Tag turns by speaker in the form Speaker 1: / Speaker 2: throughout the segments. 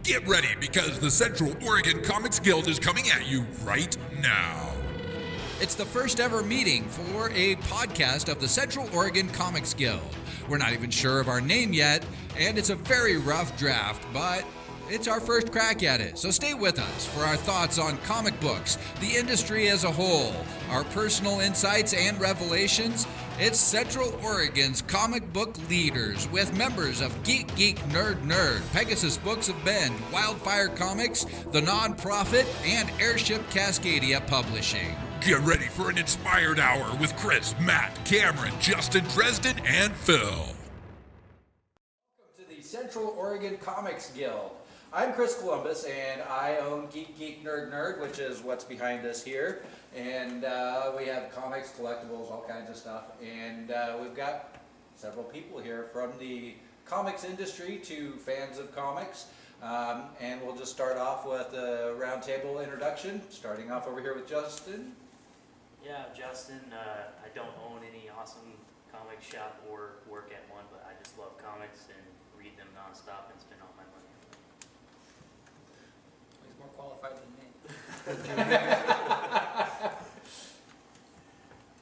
Speaker 1: Get ready because the Central Oregon Comics Guild is coming at you right now.
Speaker 2: It's the first ever meeting for a podcast of the Central Oregon Comics Guild. We're not even sure of our name yet, and it's a very rough draft, but it's our first crack at it. So stay with us for our thoughts on comic books, the industry as a whole, our personal insights and revelations. It's Central Oregon's comic book leaders with members of Geek, Nerd, Pegasus Books of Bend, Wildfire Comics, the nonprofit, and Airship Cascadia Publishing.
Speaker 1: Get ready for an inspired hour with Chris, Matt, Cameron, Justin, Dresden, and Phil.
Speaker 2: Welcome to the Central Oregon Comics Guild. I'm Chris Columbus, and I own Geek, Nerd, which is what's behind us here. And we have comics, collectibles, all kinds of stuff. And we've got several people here from the comics industry to fans of comics. And we'll just start off with a roundtable introduction, starting off over here with Justin.
Speaker 3: Yeah, Justin. I don't own any awesome comic shop or work at one, but I just love comics and read them nonstop and spend all my money on them.
Speaker 4: He's more qualified than me.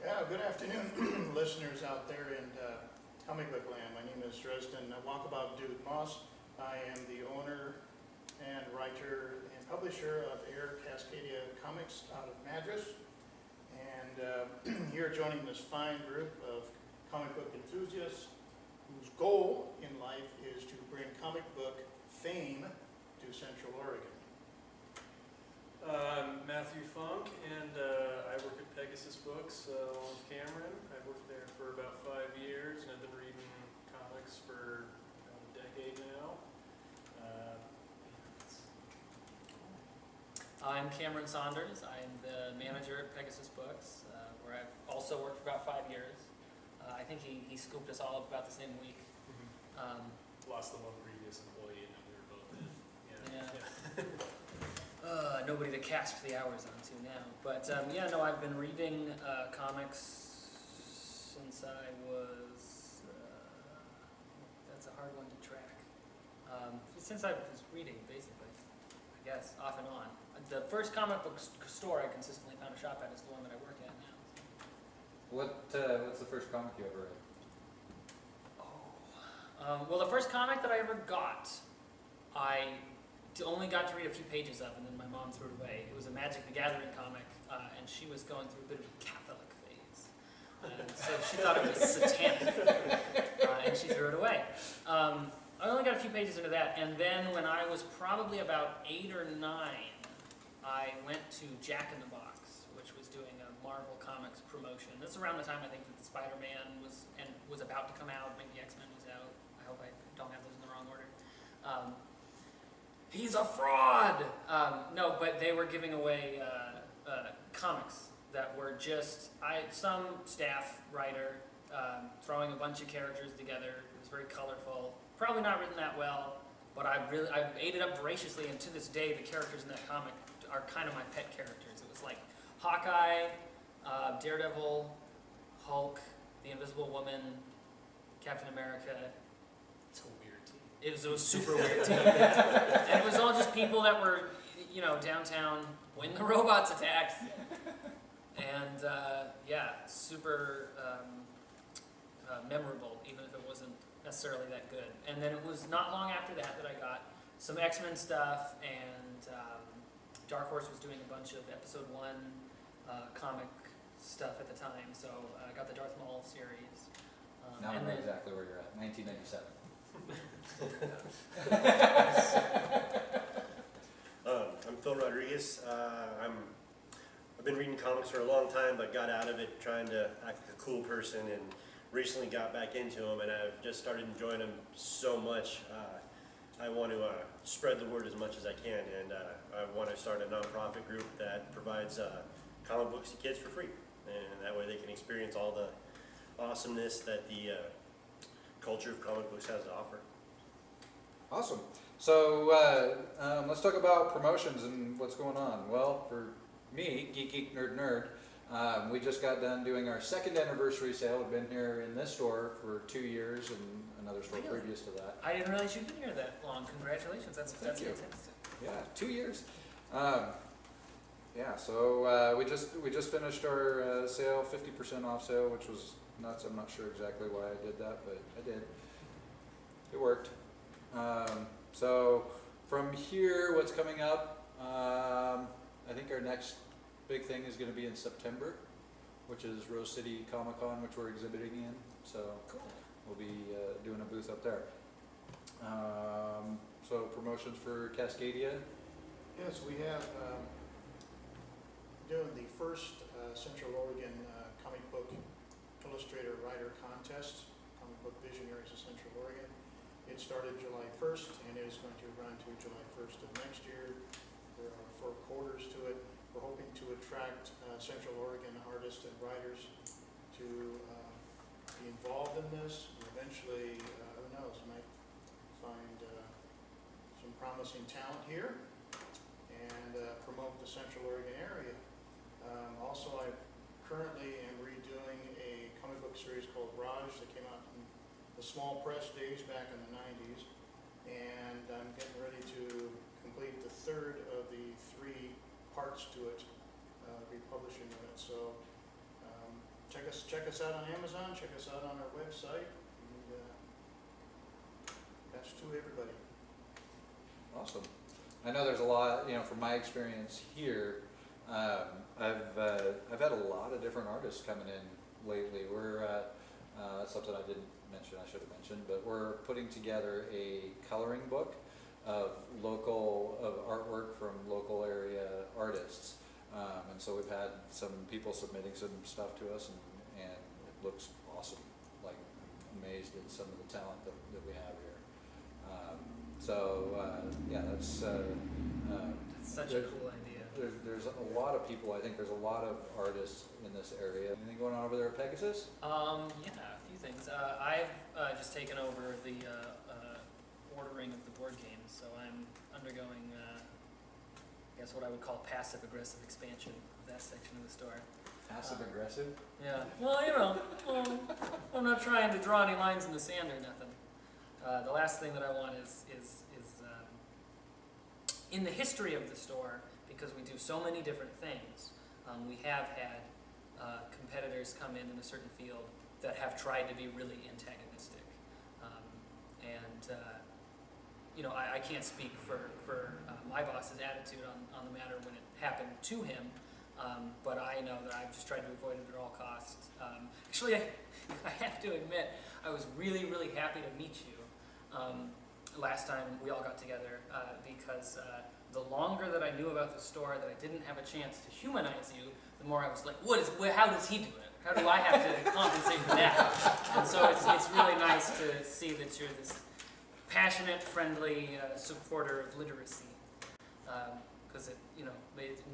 Speaker 5: Yeah, good afternoon, listeners out there in comic book land. My name is Dresden Walkabout Dude Moss. I am the owner and writer and publisher of Air Cascadia Comics out of Madras. And here joining this fine group of comic book enthusiasts whose goal in life is to bring comic book fame to Central Oregon.
Speaker 6: I'm Matthew Funk, and I work at Pegasus Books along with Cameron. I've worked there for about 5 years, and I've been reading comics for about a decade now.
Speaker 4: I'm Cameron Saunders. I'm the manager at Pegasus Books, where I've also worked for about 5 years. I think he scooped us all up about the same week.
Speaker 6: Lost the one previous employee, and then we were both in.
Speaker 4: Yeah. Nobody to cast the hours onto now. But I've been reading comics since I was, that's a hard one to track. Since I was reading, basically, I guess, off and on. The first comic book store I consistently found a shop at is the one that I work at now.
Speaker 2: What's the first comic you ever read?
Speaker 4: Well, the first comic that I ever got, I only got to read a few pages of, and then my mom threw it away. It was a Magic the Gathering comic, and she was going through a bit of a Catholic phase. And so she thought it was satanic, and she threw it away. I only got a few pages into that, and then when I was probably about 8 or 9, I went to Jack in the Box, which was doing a Marvel Comics promotion. This is around the time I think that the Spider-Man was about to come out, maybe X-Men was out. I hope I don't have those in the wrong order. He's a fraud! No, but they were giving away comics that were just, some staff writer throwing a bunch of characters together. It was very colorful. Probably not written that well, but I ate it up voraciously, and to this day, the characters in that comic are kind of my pet characters. It was like Hawkeye, Daredevil, Hulk, the Invisible Woman, Captain America.
Speaker 6: It's a weird team.
Speaker 4: It was a super weird team. And it was all just people that were, downtown when the robots attacked. And super memorable, even if it wasn't necessarily that good. And then it was not long after that I got some X-Men stuff, and Dark Horse was doing a bunch of episode 1 comic stuff at the time, so I got the Darth Maul series.
Speaker 2: Now I know exactly where you're at, 1997.
Speaker 7: I'm Phil Rodriguez. I've been reading comics for a long time, but got out of it trying to act like a cool person, and recently got back into them, and I've just started enjoying them so much. I want to spread the word as much as I can, and I want to start a nonprofit group that provides comic books to kids for free, and that way they can experience all the awesomeness that the culture of comic books has to offer.
Speaker 2: Awesome. So let's talk about promotions and what's going on. Well, for me, Geek, Nerd, we just got done doing our second anniversary sale. We've been here in this store for 2 years, and another store
Speaker 4: Really?
Speaker 2: previous to that.
Speaker 4: I didn't realize you'd been here that long. Congratulations. That's
Speaker 2: Thank you.
Speaker 4: fantastic.
Speaker 2: Yeah, 2 years. Yeah, so we just finished our sale, 50% off sale, which was nuts. I'm not sure exactly why I did that, but I did. It worked. So from here, what's coming up? I think our next big thing is going to be in September, which is Rose City Comic Con, which we're exhibiting in. So
Speaker 4: Cool.
Speaker 2: we'll be doing a booth up there. So promotions for Cascadia.
Speaker 5: Yes, we have, doing the first Central Oregon comic book illustrator writer contest, Comic Book Visionaries of Central Oregon. It started July 1st and it is going to run to July 1st of next year. There are 4 quarters to it. We're hoping to attract Central Oregon artists and writers to be involved in this. And eventually, who knows, might find some promising talent here and promote the Central Oregon area. Also, I currently am redoing a comic book series called Raj that came out in the small press days back in the 90s, and I'm getting ready to complete the 3rd of the 3 parts to it, republishing of it. So check us out on Amazon, check us out on our website, and that's to everybody.
Speaker 2: Awesome. I know there's a lot, from my experience here, I've had a lot of different artists coming in lately. We're something I didn't mention, I should have mentioned, but we're putting together a coloring book of artwork from local area artists. And so we've had some people submitting some stuff to us, and it looks awesome. Like, I'm amazed at some of the talent that we have here. Yeah, that's
Speaker 4: Such a cool idea.
Speaker 2: there's a lot of people. I think there's a lot of artists in this area. Anything going on over there at Pegasus?
Speaker 4: Yeah, a few things. I've just taken over the ordering of the board games, so I'm undergoing, I guess what I would call passive-aggressive expansion of that section of the store.
Speaker 2: Passive aggressive?
Speaker 4: Yeah. Well, I'm not trying to draw any lines in the sand or nothing. The last thing that I want is in the history of the store, because we do so many different things, we have had competitors come in a certain field that have tried to be really antagonistic. I can't speak for my boss's attitude on the matter when it happened to him, but I know that I've just tried to avoid it at all costs. Actually, I have to admit, I was really, really happy to meet you last time we all got together, because the longer that I knew about the store, that I didn't have a chance to humanize you, the more I was like, how does he do it? How do I have to compensate for that? And so it's really nice to see that you're this passionate, friendly supporter of literacy, because it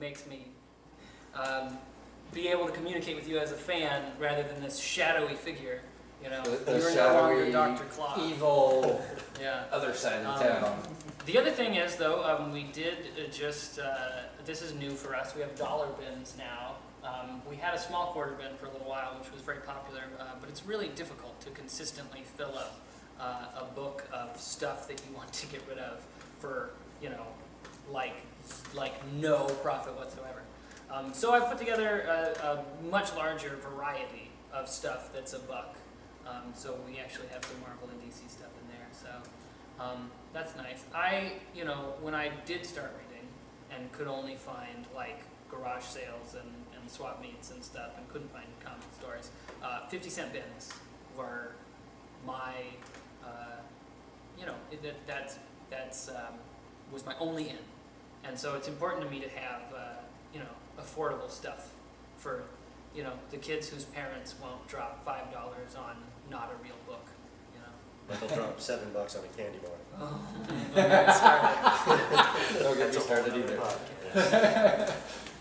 Speaker 4: makes me be able to communicate with you as a fan rather than this shadowy figure.
Speaker 2: The
Speaker 4: You're no longer
Speaker 2: shadowy,
Speaker 4: Dr. Claw.
Speaker 2: evil
Speaker 4: Yeah.
Speaker 2: other side of town.
Speaker 4: The other thing is, though, we did this is new for us, we have dollar bins now. We had a small quarter bin for a little while, which was very popular, but it's really difficult to consistently fill up a book of stuff that you want to get rid of for, like no profit whatsoever. So I've put together a much larger variety of stuff that's $1. So we actually have some Marvel and DC stuff in there, so that's nice. When I did start reading and could only find like garage sales and swap meets and stuff and couldn't find comic stores, 50-cent bins were my, that's was my only in. And so it's important to me to have, affordable stuff for, the kids whose parents won't drop $5 on not a real book,
Speaker 7: But they'll drop $7 on a candy bar.
Speaker 4: Oh, don't get me started.
Speaker 2: Don't get me started either.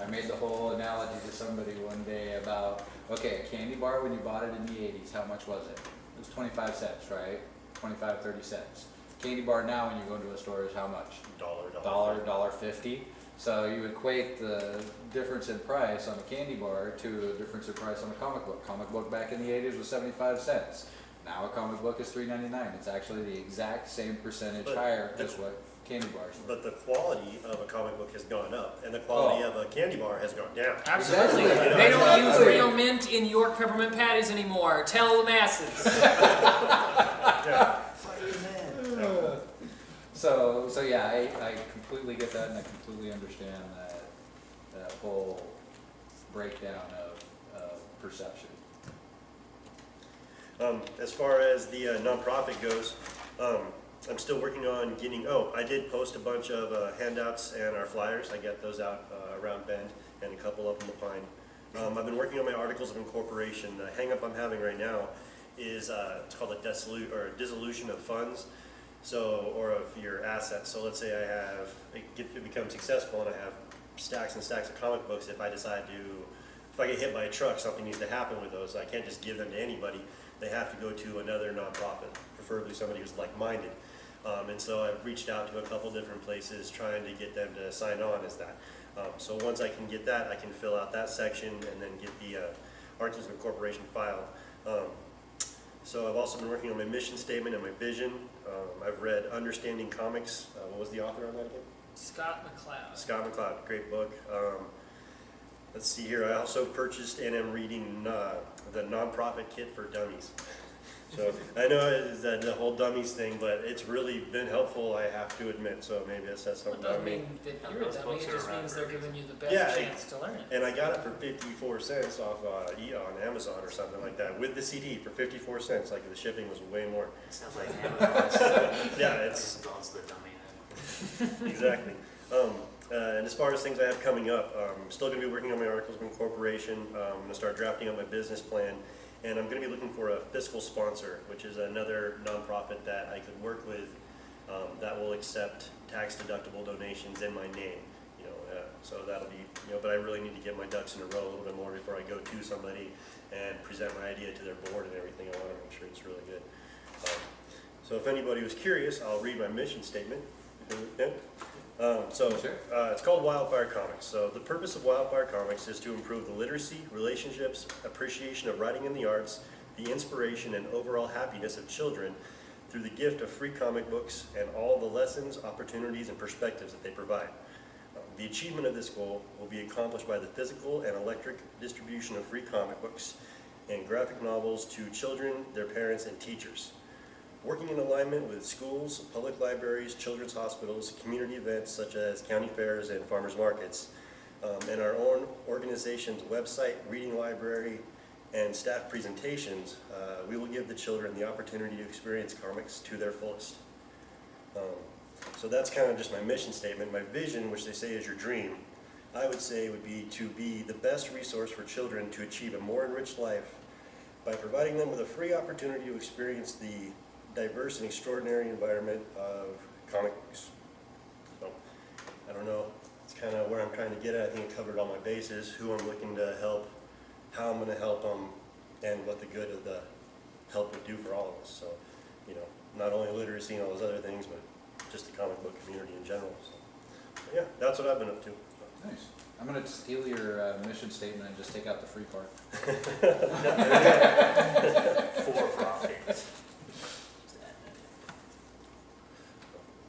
Speaker 2: I made the whole analogy to somebody one day about, okay, a candy bar when you bought it in the 80s, how much was it? It was 25 cents, right? 25, 30 cents. Candy bar now when you go into a store is how much? $1.50. So you equate the difference in price on a candy bar to a difference in price on a comic book. Comic book back in the 80s was 75 cents. Now a comic book is $3.99. It's actually the exact same percentage
Speaker 7: But
Speaker 2: higher
Speaker 7: the-
Speaker 2: as what candy bars were.
Speaker 7: But the quality of a comic book has gone up, and the quality of a candy bar has gone down.
Speaker 4: Absolutely.
Speaker 2: Exactly.
Speaker 4: They don't use
Speaker 2: Exactly.
Speaker 4: real mint in York peppermint patties anymore. Tell the masses.
Speaker 7: Yeah.
Speaker 2: So yeah, I completely get that, and I completely understand that whole breakdown of perception.
Speaker 7: As far as the nonprofit goes, I'm still working on getting, I did post a bunch of handouts and our flyers. I get those out around Bend and a couple up in the Pine. I've been working on my articles of incorporation. The hang up I'm having right now is it's called a dissolution of funds, or of your assets. So let's say it becomes successful and I have stacks and stacks of comic books. If I get hit by a truck, something needs to happen with those. I can't just give them to anybody. They have to go to another nonprofit, preferably somebody who's like-minded. And so I've reached out to a couple different places trying to get them to sign on as that. So once I can get that, I can fill out that section and then get the Articles of Incorporation filed. So I've also been working on my mission statement and my vision. I've read Understanding Comics. What was the author on that again?
Speaker 4: Scott McCloud.
Speaker 7: Scott McCloud, great book. Let's see here, I also purchased and am reading the Nonprofit Kit for Dummies. So I know it's the whole dummies thing, but it's really been helpful, I have to admit, so maybe that says
Speaker 4: Well,
Speaker 7: something
Speaker 4: it doesn't
Speaker 7: about me.
Speaker 4: mean that you're a
Speaker 3: Those
Speaker 4: dummy.
Speaker 3: books
Speaker 4: It
Speaker 3: are
Speaker 4: just
Speaker 3: around
Speaker 4: means
Speaker 3: for
Speaker 4: they're
Speaker 3: a
Speaker 4: giving you the best
Speaker 7: Yeah,
Speaker 4: chance to learn it.
Speaker 7: And I got it for 54 cents off on Amazon or something like that, with the CD for 54 cents, like the shipping was way more.
Speaker 3: It sounds like Amazon's.
Speaker 7: Yeah, it's,
Speaker 3: Amazon's the dummy then.
Speaker 7: exactly. And as far as things I have coming up, I'm still going to be working on my Articles of Incorporation. I'm going to start drafting up my business plan, and I'm going to be looking for a fiscal sponsor, which is another nonprofit that I could work with that will accept tax-deductible donations in my name. So that'll be, but I really need to get my ducks in a row a little bit more before I go to somebody and present my idea to their board and everything. I want to make sure it's really good. So if anybody was curious, I'll read my mission statement. It's called Wildfire Comics. So the purpose of Wildfire Comics is to improve the literacy, relationships, appreciation of writing and the arts, the inspiration and overall happiness of children through the gift of free comic books and all the lessons, opportunities, and perspectives that they provide. The achievement of this goal will be accomplished by the physical and electric distribution of free comic books and graphic novels to children, their parents, and teachers. Working in alignment with schools, public libraries, children's hospitals, community events such as county fairs and farmers markets, and our own organization's website, reading library, and staff presentations, we will give the children the opportunity to experience comics to their fullest. So that's kind of just my mission statement. My vision, which they say is your dream, I would say would be to be the best resource for children to achieve a more enriched life by providing them with a free opportunity to experience the diverse and extraordinary environment of comics. So, I don't know, it's kind of where I'm trying to get at. I think it covered all my bases, who I'm looking to help, how I'm going to help them, and what the good of the help would do for all of us. So, not only literacy and all those other things, but just the comic book community in general. So, yeah, that's what I've been up to.
Speaker 2: Nice. I'm going to steal your mission statement and just take out the free part.
Speaker 3: For profit.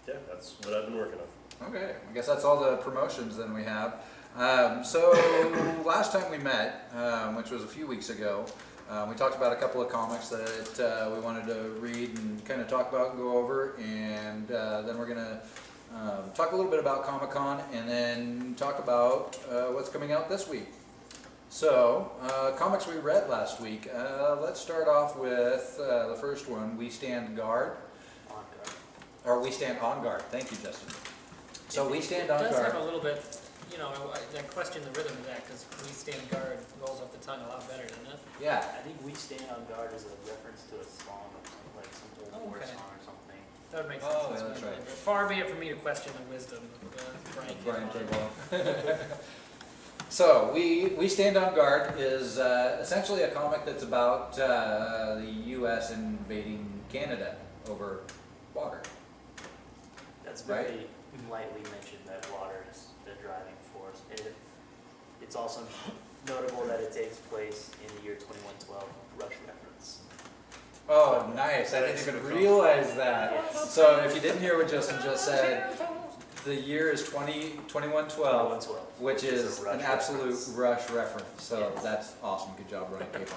Speaker 7: Yeah, that's what I've been working on.
Speaker 2: Okay, I guess that's all the promotions then we have. So last time we met, which was a few weeks ago, we talked about a couple of comics that we wanted to read and kind of talk about and go over, and then we're going to talk a little bit about Comic-Con and then talk about what's coming out this week. So, comics we read last week. Let's start off with the first one, We Stand Guard.
Speaker 3: On guard.
Speaker 2: Or We Stand On Guard. Thank you, Justin. So We Stand On
Speaker 4: It does
Speaker 2: Guard.
Speaker 4: have a little bit, I question the rhythm of that because We Stand Guard rolls off the tongue a lot better, doesn't it?
Speaker 2: Yeah.
Speaker 3: I think We Stand on Guard is a reference to a song of some old war
Speaker 4: Okay.
Speaker 3: song or something.
Speaker 4: That would make sense.
Speaker 2: Oh, yeah, that's right.
Speaker 4: But far be it for me to question the wisdom of Brian
Speaker 2: Brian So, We Stand On Guard is essentially a comic that's about the U.S. invading Canada over water.
Speaker 3: That's
Speaker 2: Right.
Speaker 3: very lightly mentioned that water is the driving force. It's also notable that it takes place in the year 2112, Rush reference.
Speaker 2: Oh, nice. I didn't even realize that. So if you didn't hear what Justin just said, the year is 2112,
Speaker 3: 2112.
Speaker 2: which is
Speaker 3: It's a Rush
Speaker 2: an absolute
Speaker 3: reference.
Speaker 2: Rush reference. So
Speaker 3: Yes.
Speaker 2: that's awesome. Good job, Brian K. Bond.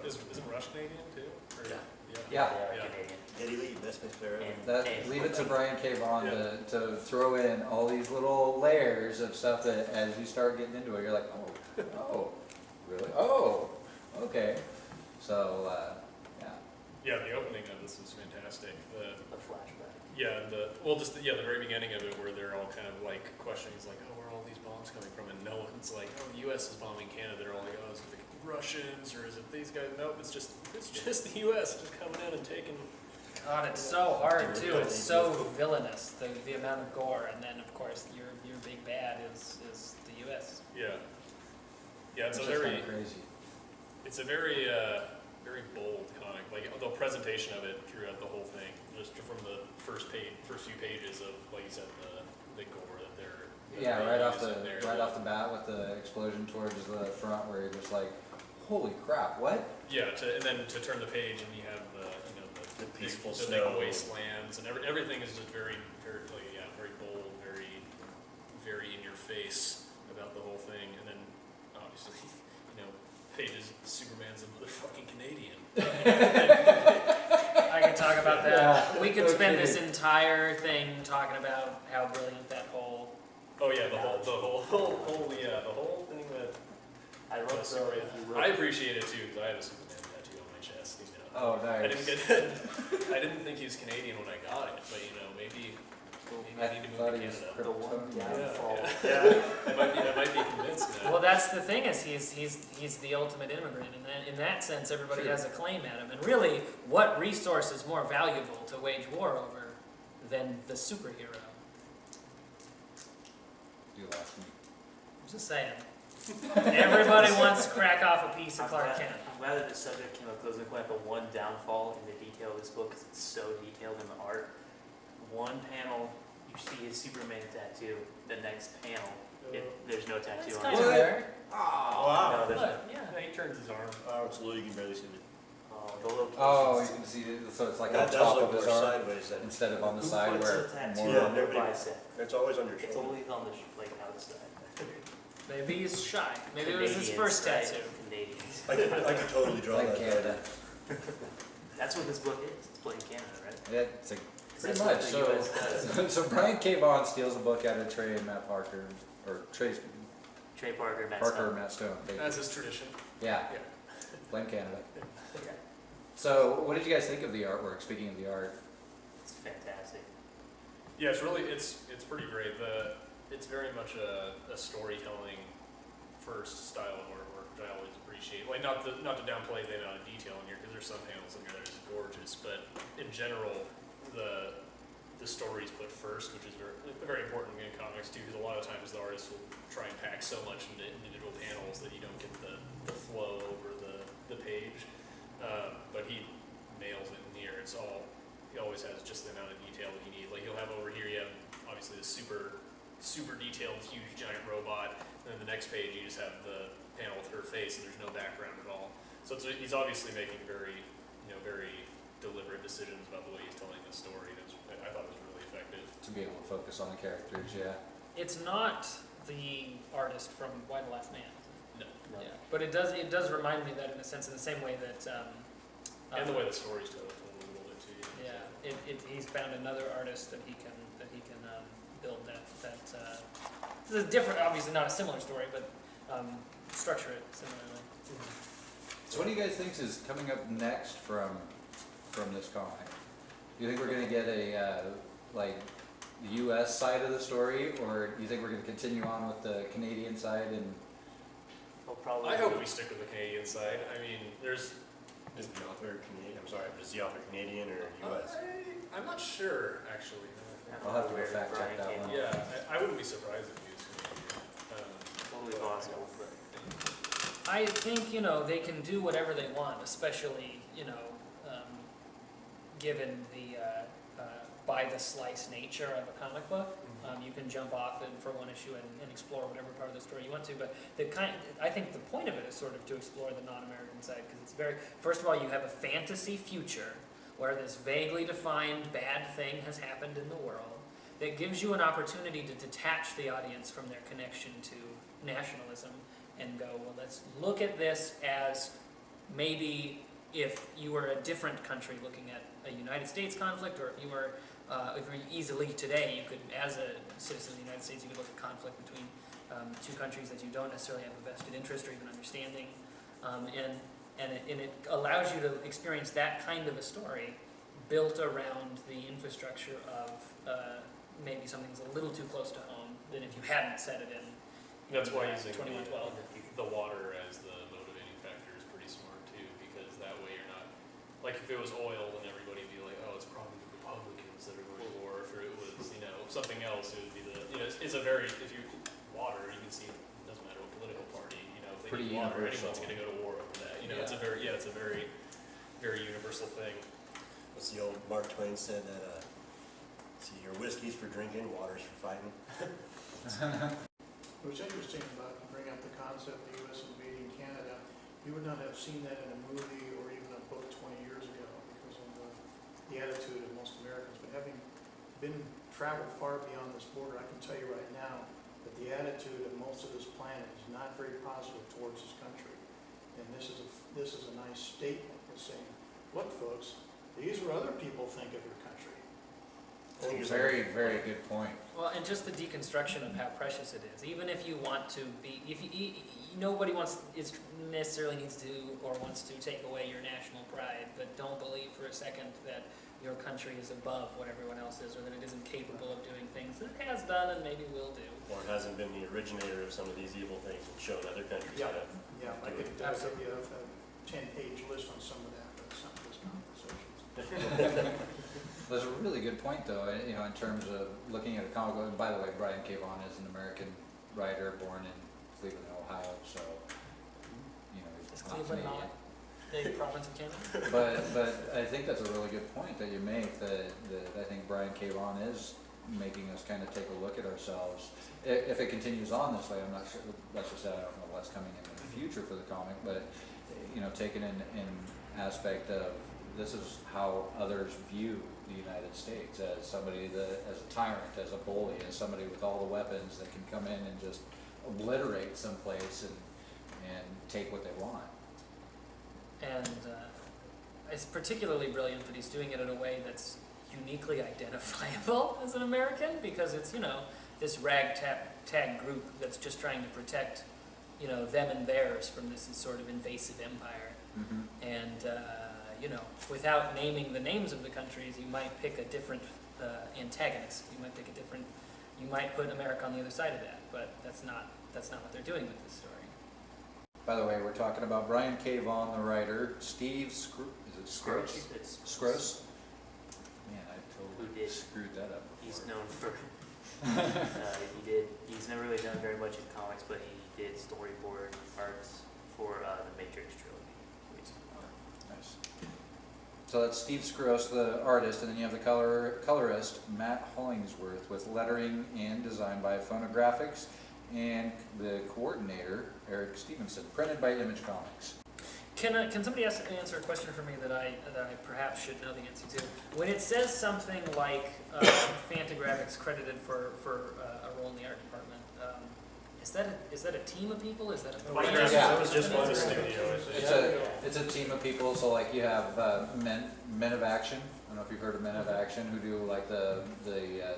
Speaker 6: Isn't Rush Canadian too? Or-
Speaker 3: Yeah.
Speaker 2: Yeah.
Speaker 3: They are
Speaker 6: Yeah.
Speaker 3: Canadian.
Speaker 7: Eddie Lee, best bass player ever.
Speaker 3: And- and-
Speaker 2: Leave it to Brian K. Bond
Speaker 6: Yeah.
Speaker 2: to throw in all these little layers of stuff that as you start getting into it, you're like, oh, really? Oh, okay. So, yeah.
Speaker 6: Yeah, the opening of this was fantastic.
Speaker 3: A flashback.
Speaker 6: The very beginning of it, where they're all kind of like questioning, is like, oh, where are all these bombs coming from? And no one's like, oh, the U.S. is bombing Canada. They're all like, oh, is it the Russians or is it these guys? Nope, it's just the U.S. just coming in and taking.
Speaker 4: God, it's so hard too. It's so villainous, the amount of gore, and then of course your big bad is the U.S.
Speaker 6: Yeah. Yeah, it's
Speaker 2: Which
Speaker 6: a
Speaker 2: is
Speaker 6: very,
Speaker 2: kinda crazy.
Speaker 6: it's a very, very bold comic. Like the presentation of it throughout the whole thing, just from the first few pages of, like you said, the gore that they're.
Speaker 2: Yeah, right off
Speaker 6: using there.
Speaker 2: the bat with the explosion towards the front, where you're just like, holy crap, what?
Speaker 6: Yeah, and then to turn the page and you have
Speaker 7: The peaceful
Speaker 6: the
Speaker 7: snow.
Speaker 6: big wastelands and everything is just very, very, like, yeah, very bold, very, very in your face about the whole thing. And then obviously, pages Superman's a motherfucking Canadian.
Speaker 4: I could talk about that.
Speaker 2: Yeah,
Speaker 4: We could
Speaker 2: no
Speaker 4: spend this
Speaker 2: kidding.
Speaker 4: entire thing talking about how brilliant that whole.
Speaker 6: Oh yeah, the whole thing that.
Speaker 3: I wrote
Speaker 6: that's
Speaker 3: so
Speaker 6: great.
Speaker 3: if you wrote
Speaker 6: I appreciate it too because I have a Superman tattoo on my chest.
Speaker 2: Oh,
Speaker 6: I
Speaker 2: nice.
Speaker 6: didn't think he was Canadian when I got it, but maybe
Speaker 2: I
Speaker 6: I need to move
Speaker 2: thought
Speaker 6: to
Speaker 2: he was
Speaker 6: Canada.
Speaker 3: the one
Speaker 2: Kryptonian.
Speaker 3: downfall.
Speaker 6: I might be convinced now.
Speaker 4: Well, that's the thing is he's the ultimate immigrant, and in that sense, everybody
Speaker 2: Sure.
Speaker 4: has a claim at him. And really, what resource is more valuable to wage war over than the superhero?
Speaker 2: You lost me.
Speaker 4: I'm just saying. Everybody wants to crack off a piece of
Speaker 3: I'm
Speaker 4: Clark
Speaker 3: glad,
Speaker 4: Kent.
Speaker 3: I'm glad that the subject came up close and point, but one downfall in the detail of this book is it's so detailed in the art. One panel, you see his Superman tattoo. The next panel, there's no tattoo
Speaker 4: That's
Speaker 3: on
Speaker 4: kind
Speaker 3: it.
Speaker 4: of rare.
Speaker 7: Wow.
Speaker 3: No, there's no.
Speaker 4: Look, yeah.
Speaker 6: He turns his arm.
Speaker 7: Oh, it's low, you can barely see it.
Speaker 3: Oh, the locations.
Speaker 2: Oh, you can see it, so it's like on
Speaker 7: That does
Speaker 2: top
Speaker 7: look
Speaker 2: of his
Speaker 7: more
Speaker 2: arm
Speaker 7: sideways then.
Speaker 2: instead of on the
Speaker 3: Who
Speaker 2: side
Speaker 3: puts
Speaker 2: where
Speaker 3: a tattoo
Speaker 2: more.
Speaker 7: Yeah,
Speaker 3: on their
Speaker 7: nobody-
Speaker 3: bicep?
Speaker 7: It's always on your
Speaker 3: It's
Speaker 7: shoulder.
Speaker 3: always on the outside.
Speaker 4: Maybe he's shy. Maybe it was his first
Speaker 3: Canadians,
Speaker 4: tattoo.
Speaker 3: right? Canadians.
Speaker 7: I could totally draw
Speaker 2: Like
Speaker 7: that.
Speaker 2: Canada.
Speaker 3: That's what this book is. It's playing Canada, right?
Speaker 2: Yeah, it's like, pretty
Speaker 3: That's what
Speaker 2: much.
Speaker 3: the US does.
Speaker 2: So Brian K. Bond steals a book out of Trey and Matt Parker, or Trey
Speaker 3: Trey Parker, Matt
Speaker 2: Parker
Speaker 3: Stone.
Speaker 2: and Matt Stone.
Speaker 6: As is tradition.
Speaker 2: Yeah,
Speaker 6: Yeah.
Speaker 2: blame Canada.
Speaker 3: Yeah,
Speaker 2: So, what did you guys think of the artwork? Speaking of the art,
Speaker 3: it's fantastic.
Speaker 6: Yeah, it's pretty great. It's very much a storytelling first style of artwork, which I always appreciate. Like not to downplay the amount of detail in here, because there's some panels in here that are just gorgeous. But in general, the story is put first, which is very important in comics too, because a lot of times the artist will try and pack so much into individual panels that you don't get the flow over the page. But he nails it in here. He always has just the amount of detail that you need. Like you'll have over here, you have obviously the super detailed, huge, giant robot. And then the next page, you just have the panel with her face, and there's no background at all. So he's obviously making very deliberate decisions about the way he's telling the story. I thought it was really effective.
Speaker 2: to be able to focus on the characters, yeah.
Speaker 4: It's not the artist from Why the Last Man.
Speaker 6: No.
Speaker 3: No.
Speaker 4: Yeah, but it does remind me that in a sense, in the same way that.
Speaker 6: And the way the story's told a little bit too.
Speaker 4: Yeah, he's found another artist that he can build that. This is different, obviously not a similar story, but structure it similarly.
Speaker 2: So what do you guys think is coming up next from this comic? Do you think we're gonna get a like the U.S. side of the story, or do you think we're gonna continue on with the Canadian side? And
Speaker 3: Well, probably.
Speaker 6: I hope we stick with the Canadian side. I mean,
Speaker 7: Is the author Canadian? I'm sorry, is the author Canadian or U.S.?
Speaker 6: I'm not sure actually.
Speaker 2: I'll have to go fact check that one.
Speaker 6: Yeah, I wouldn't be surprised if he was Canadian.
Speaker 3: Totally possible, but
Speaker 4: I think they can do whatever they want, especially given the by the slice nature of a comic book. You can jump off and for one issue and explore whatever part of the story you want to. But I think the point of it is sort of to explore the non-American side, because it's very, first of all, you have a fantasy future where this vaguely defined bad thing has happened in the world that gives you an opportunity to detach the audience from their connection to nationalism and go, well, let's look at this as maybe if you were a different country looking at a United States conflict, or if you were easily today, you could, as a citizen of the United States, you could look at conflict between two countries that you don't necessarily have a vested interest or even understanding, and it allows you to experience that kind of a story built around the infrastructure of maybe something that's a little too close to home than if you hadn't set it in.
Speaker 6: That's why using
Speaker 4: 2112.
Speaker 6: the water as the motivating factor is pretty smart too, because that way you're not, like if it was oil, then everybody'd be like, oh, it's probably the Republicans that are going to war. If it was, something else, it would be it's a very, if you, water, you can see, it doesn't matter what political party, if they
Speaker 2: Pretty
Speaker 6: need water,
Speaker 2: universal.
Speaker 6: anyone's going to go to war over that.
Speaker 4: Yeah.
Speaker 6: It's a very, very universal thing.
Speaker 7: What's the old Mark Twain said that, see, your whiskey's for drinking, water's for fighting.
Speaker 5: What's interesting about, you bring up the concept of the U.S. invading Canada, you would not have seen that in a movie or even a book 20 years ago because of the attitude of most Americans. But having traveled far beyond this border, I can tell you right now that the attitude of most of this planet is not very positive towards this country. And this is a nice statement of saying, look folks, these are what other people think of your country.
Speaker 2: Very, very good point.
Speaker 4: Well, and just the deconstruction of how precious it is. Even if you want to be, nobody necessarily needs to or wants to take away your national pride, but don't believe for a second that your country is above what everyone else is, or that it isn't capable of doing things that it has done and maybe will do.
Speaker 7: Or it hasn't been the originator of some of these evil things and shown other countries
Speaker 5: Yeah.
Speaker 7: how to
Speaker 5: Yeah, I
Speaker 7: do
Speaker 5: could
Speaker 7: it.
Speaker 5: give
Speaker 4: Absolutely.
Speaker 5: you a 10-page list on some of that, but it's not this conversation.
Speaker 2: That's a really good point, though. In terms of looking at a comic book. And by the way, Brian K. Vaughan is an American writer born in Cleveland, Ohio. So,
Speaker 4: Is
Speaker 2: he's
Speaker 4: Cleveland
Speaker 2: Canadian.
Speaker 4: not a province of Canada?
Speaker 2: But I think that's a really good point that you make. That I think Brian K. Vaughan is making us kind of take a look at ourselves. If it continues on this way, I'm not sure. Let's just say I don't know what's coming in the future for the comic, but taken in aspect of this is how others view the United States as somebody as a tyrant, as a bully, as somebody with all the weapons that can come in and just obliterate someplace and take what they want.
Speaker 4: And it's particularly brilliant that he's doing it in a way that's uniquely identifiable as an American, because it's, this ragtag group that's just trying to protect, them and theirs from this sort of invasive empire.
Speaker 2: Mm-hmm.
Speaker 4: And, without naming the names of the countries, you might pick a different antagonist. You might put America on the other side of that, but that's not what they're doing with this story.
Speaker 2: By the way, we're talking about Brian K. Vaughan, the writer, Steve Scroce?
Speaker 3: It's
Speaker 2: Scroce? Man, I
Speaker 3: Who
Speaker 2: totally
Speaker 3: did?
Speaker 2: screwed that up.
Speaker 3: He's
Speaker 2: before.
Speaker 3: known for. He's never really done very much in comics, but he did storyboard arts for the Matrix trilogy.
Speaker 2: Nice. So that's Steve Scroce, the artist, and then you have the colorist, Matt Hollingsworth, with lettering and design by Phonographics, and the coordinator, Eric Stevenson, printed by Image Comics.
Speaker 4: Can somebody answer a question for me that I perhaps should know the answer to? When it says something like Fantagraphics credited for a role in the art department, is that a team of people? Is that a
Speaker 2: Yeah.
Speaker 7: It was just one studio.
Speaker 2: It's a team of people. So like you have Men of Action. I don't know if you've heard of Men of Action, who do like the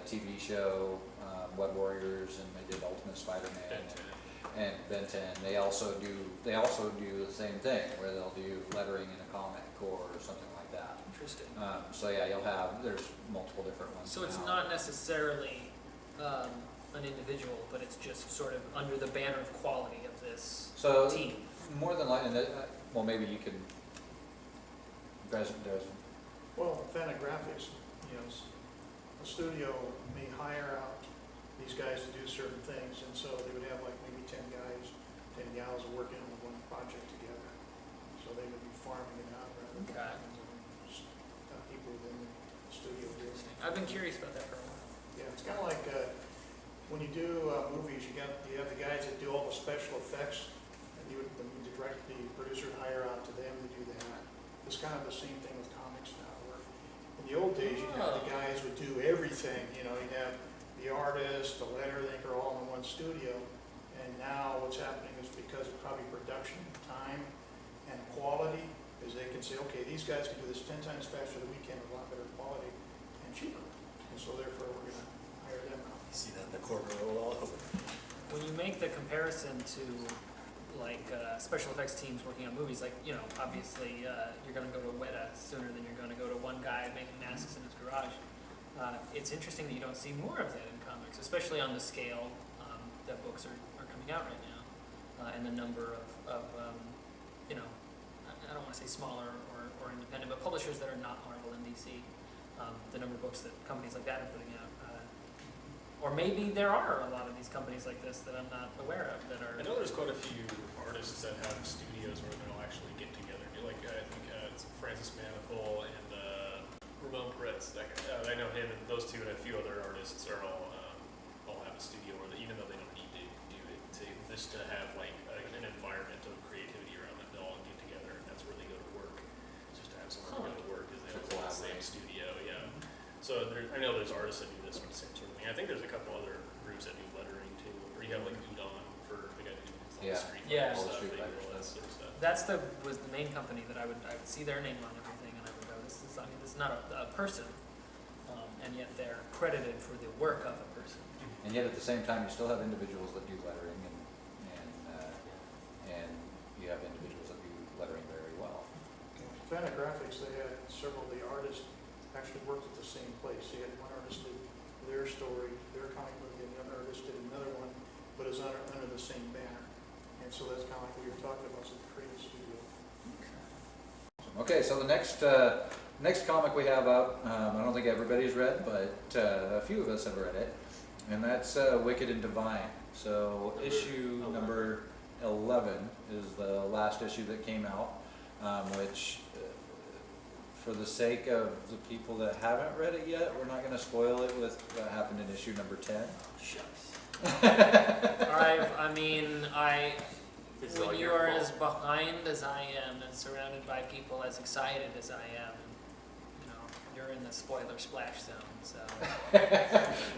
Speaker 2: TV show Web Warriors, and they did Ultimate Spider-Man and Ben 10. They also do the same thing, where they'll do lettering in a comic or something like that.
Speaker 4: Interesting.
Speaker 2: So yeah, there's multiple different ones.
Speaker 4: So it's
Speaker 2: now.
Speaker 4: not necessarily an individual, but it's just sort of under the banner of quality of this team.
Speaker 2: More than likely, well, maybe you can. Dresden.
Speaker 5: Well, Fantagraphics, a studio may hire out these guys to do certain things, and so they would have like maybe 10 guys, 10 gals working on one project together. So they would be farming it out rather than
Speaker 4: Okay.
Speaker 5: having just, people within the studio deal.
Speaker 4: I've been curious about that for a while.
Speaker 5: Yeah, it's kind of like when you do movies, you have the guys that do all the special effects, and the producer would hire out to them to do that. It's kind of the same thing with comics now. Where in the old days, you'd have the guys would do everything. You know, you'd have the artist, the letter thinker, all in one studio. And now what's happening is because of probably production, time, and quality, is they can say, okay, these guys can do this 10 times faster than we can with a lot better quality and cheaper. And so therefore, we're going to hire them out.
Speaker 7: You see that in the corporate world all over.
Speaker 4: When you make the comparison to like special effects teams working on movies, like, you know, obviously you're going to go to Weta sooner than you're going to go to one guy making masks in his garage. It's interesting that you don't see more of that in comics, especially on the scale that books are coming out right now, and the number of you know, I don't want to say smaller or independent, but publishers that are not Marvel and DC, the number of books that companies like that are putting out. Or maybe there are a lot of these companies like this that I'm not aware of that are.
Speaker 6: I know there's quite a few artists that have studios where they'll actually get together. Like I think it's Francis Manifold and Ramon Perez. I know him and those two and a few other artists are all have a studio where even though they don't need to do it, just to have like an environment of creativity around it, they'll all get together and that's where they go to work. Just to have somewhere to go to work because they all have the same studio. Yeah. So I know there's artists that do this sort of thing. I think there's a couple other groups that do lettering too. Or you have like Udon for the guy who does all the Street
Speaker 4: Yeah.
Speaker 6: Fighter
Speaker 4: All
Speaker 6: stuff.
Speaker 2: Street
Speaker 6: They do
Speaker 2: Fighter
Speaker 6: all that
Speaker 2: stuff.
Speaker 6: sort of stuff.
Speaker 4: That's was the main company that I would see their name on everything, and I would go, this is not a person, and yet they're credited for the work of a person.
Speaker 2: And yet at the same time, you still have individuals that do lettering, and you have individuals that do lettering very well.
Speaker 5: Fantagraphics, they had several of the artists actually worked at the same place. They had one artist did their story, their comic book, and the other artist did another one, but it's under the same banner. And so that's kind of like we were talking about, so the creative studio.
Speaker 2: Okay, so the next comic we have up, I don't think everybody's read, but a few of us have read it, and that's Wicked and Divine. So issue number 11 is the last issue that came out, which for the sake of the people that haven't read it yet, we're not going to spoil it with what happened in issue number 10.
Speaker 3: Shucks. This is all
Speaker 4: When you
Speaker 3: your
Speaker 4: are
Speaker 3: fault.
Speaker 4: as behind as I am and surrounded by people as excited as I am, you know, you're in the spoiler splash zone, so.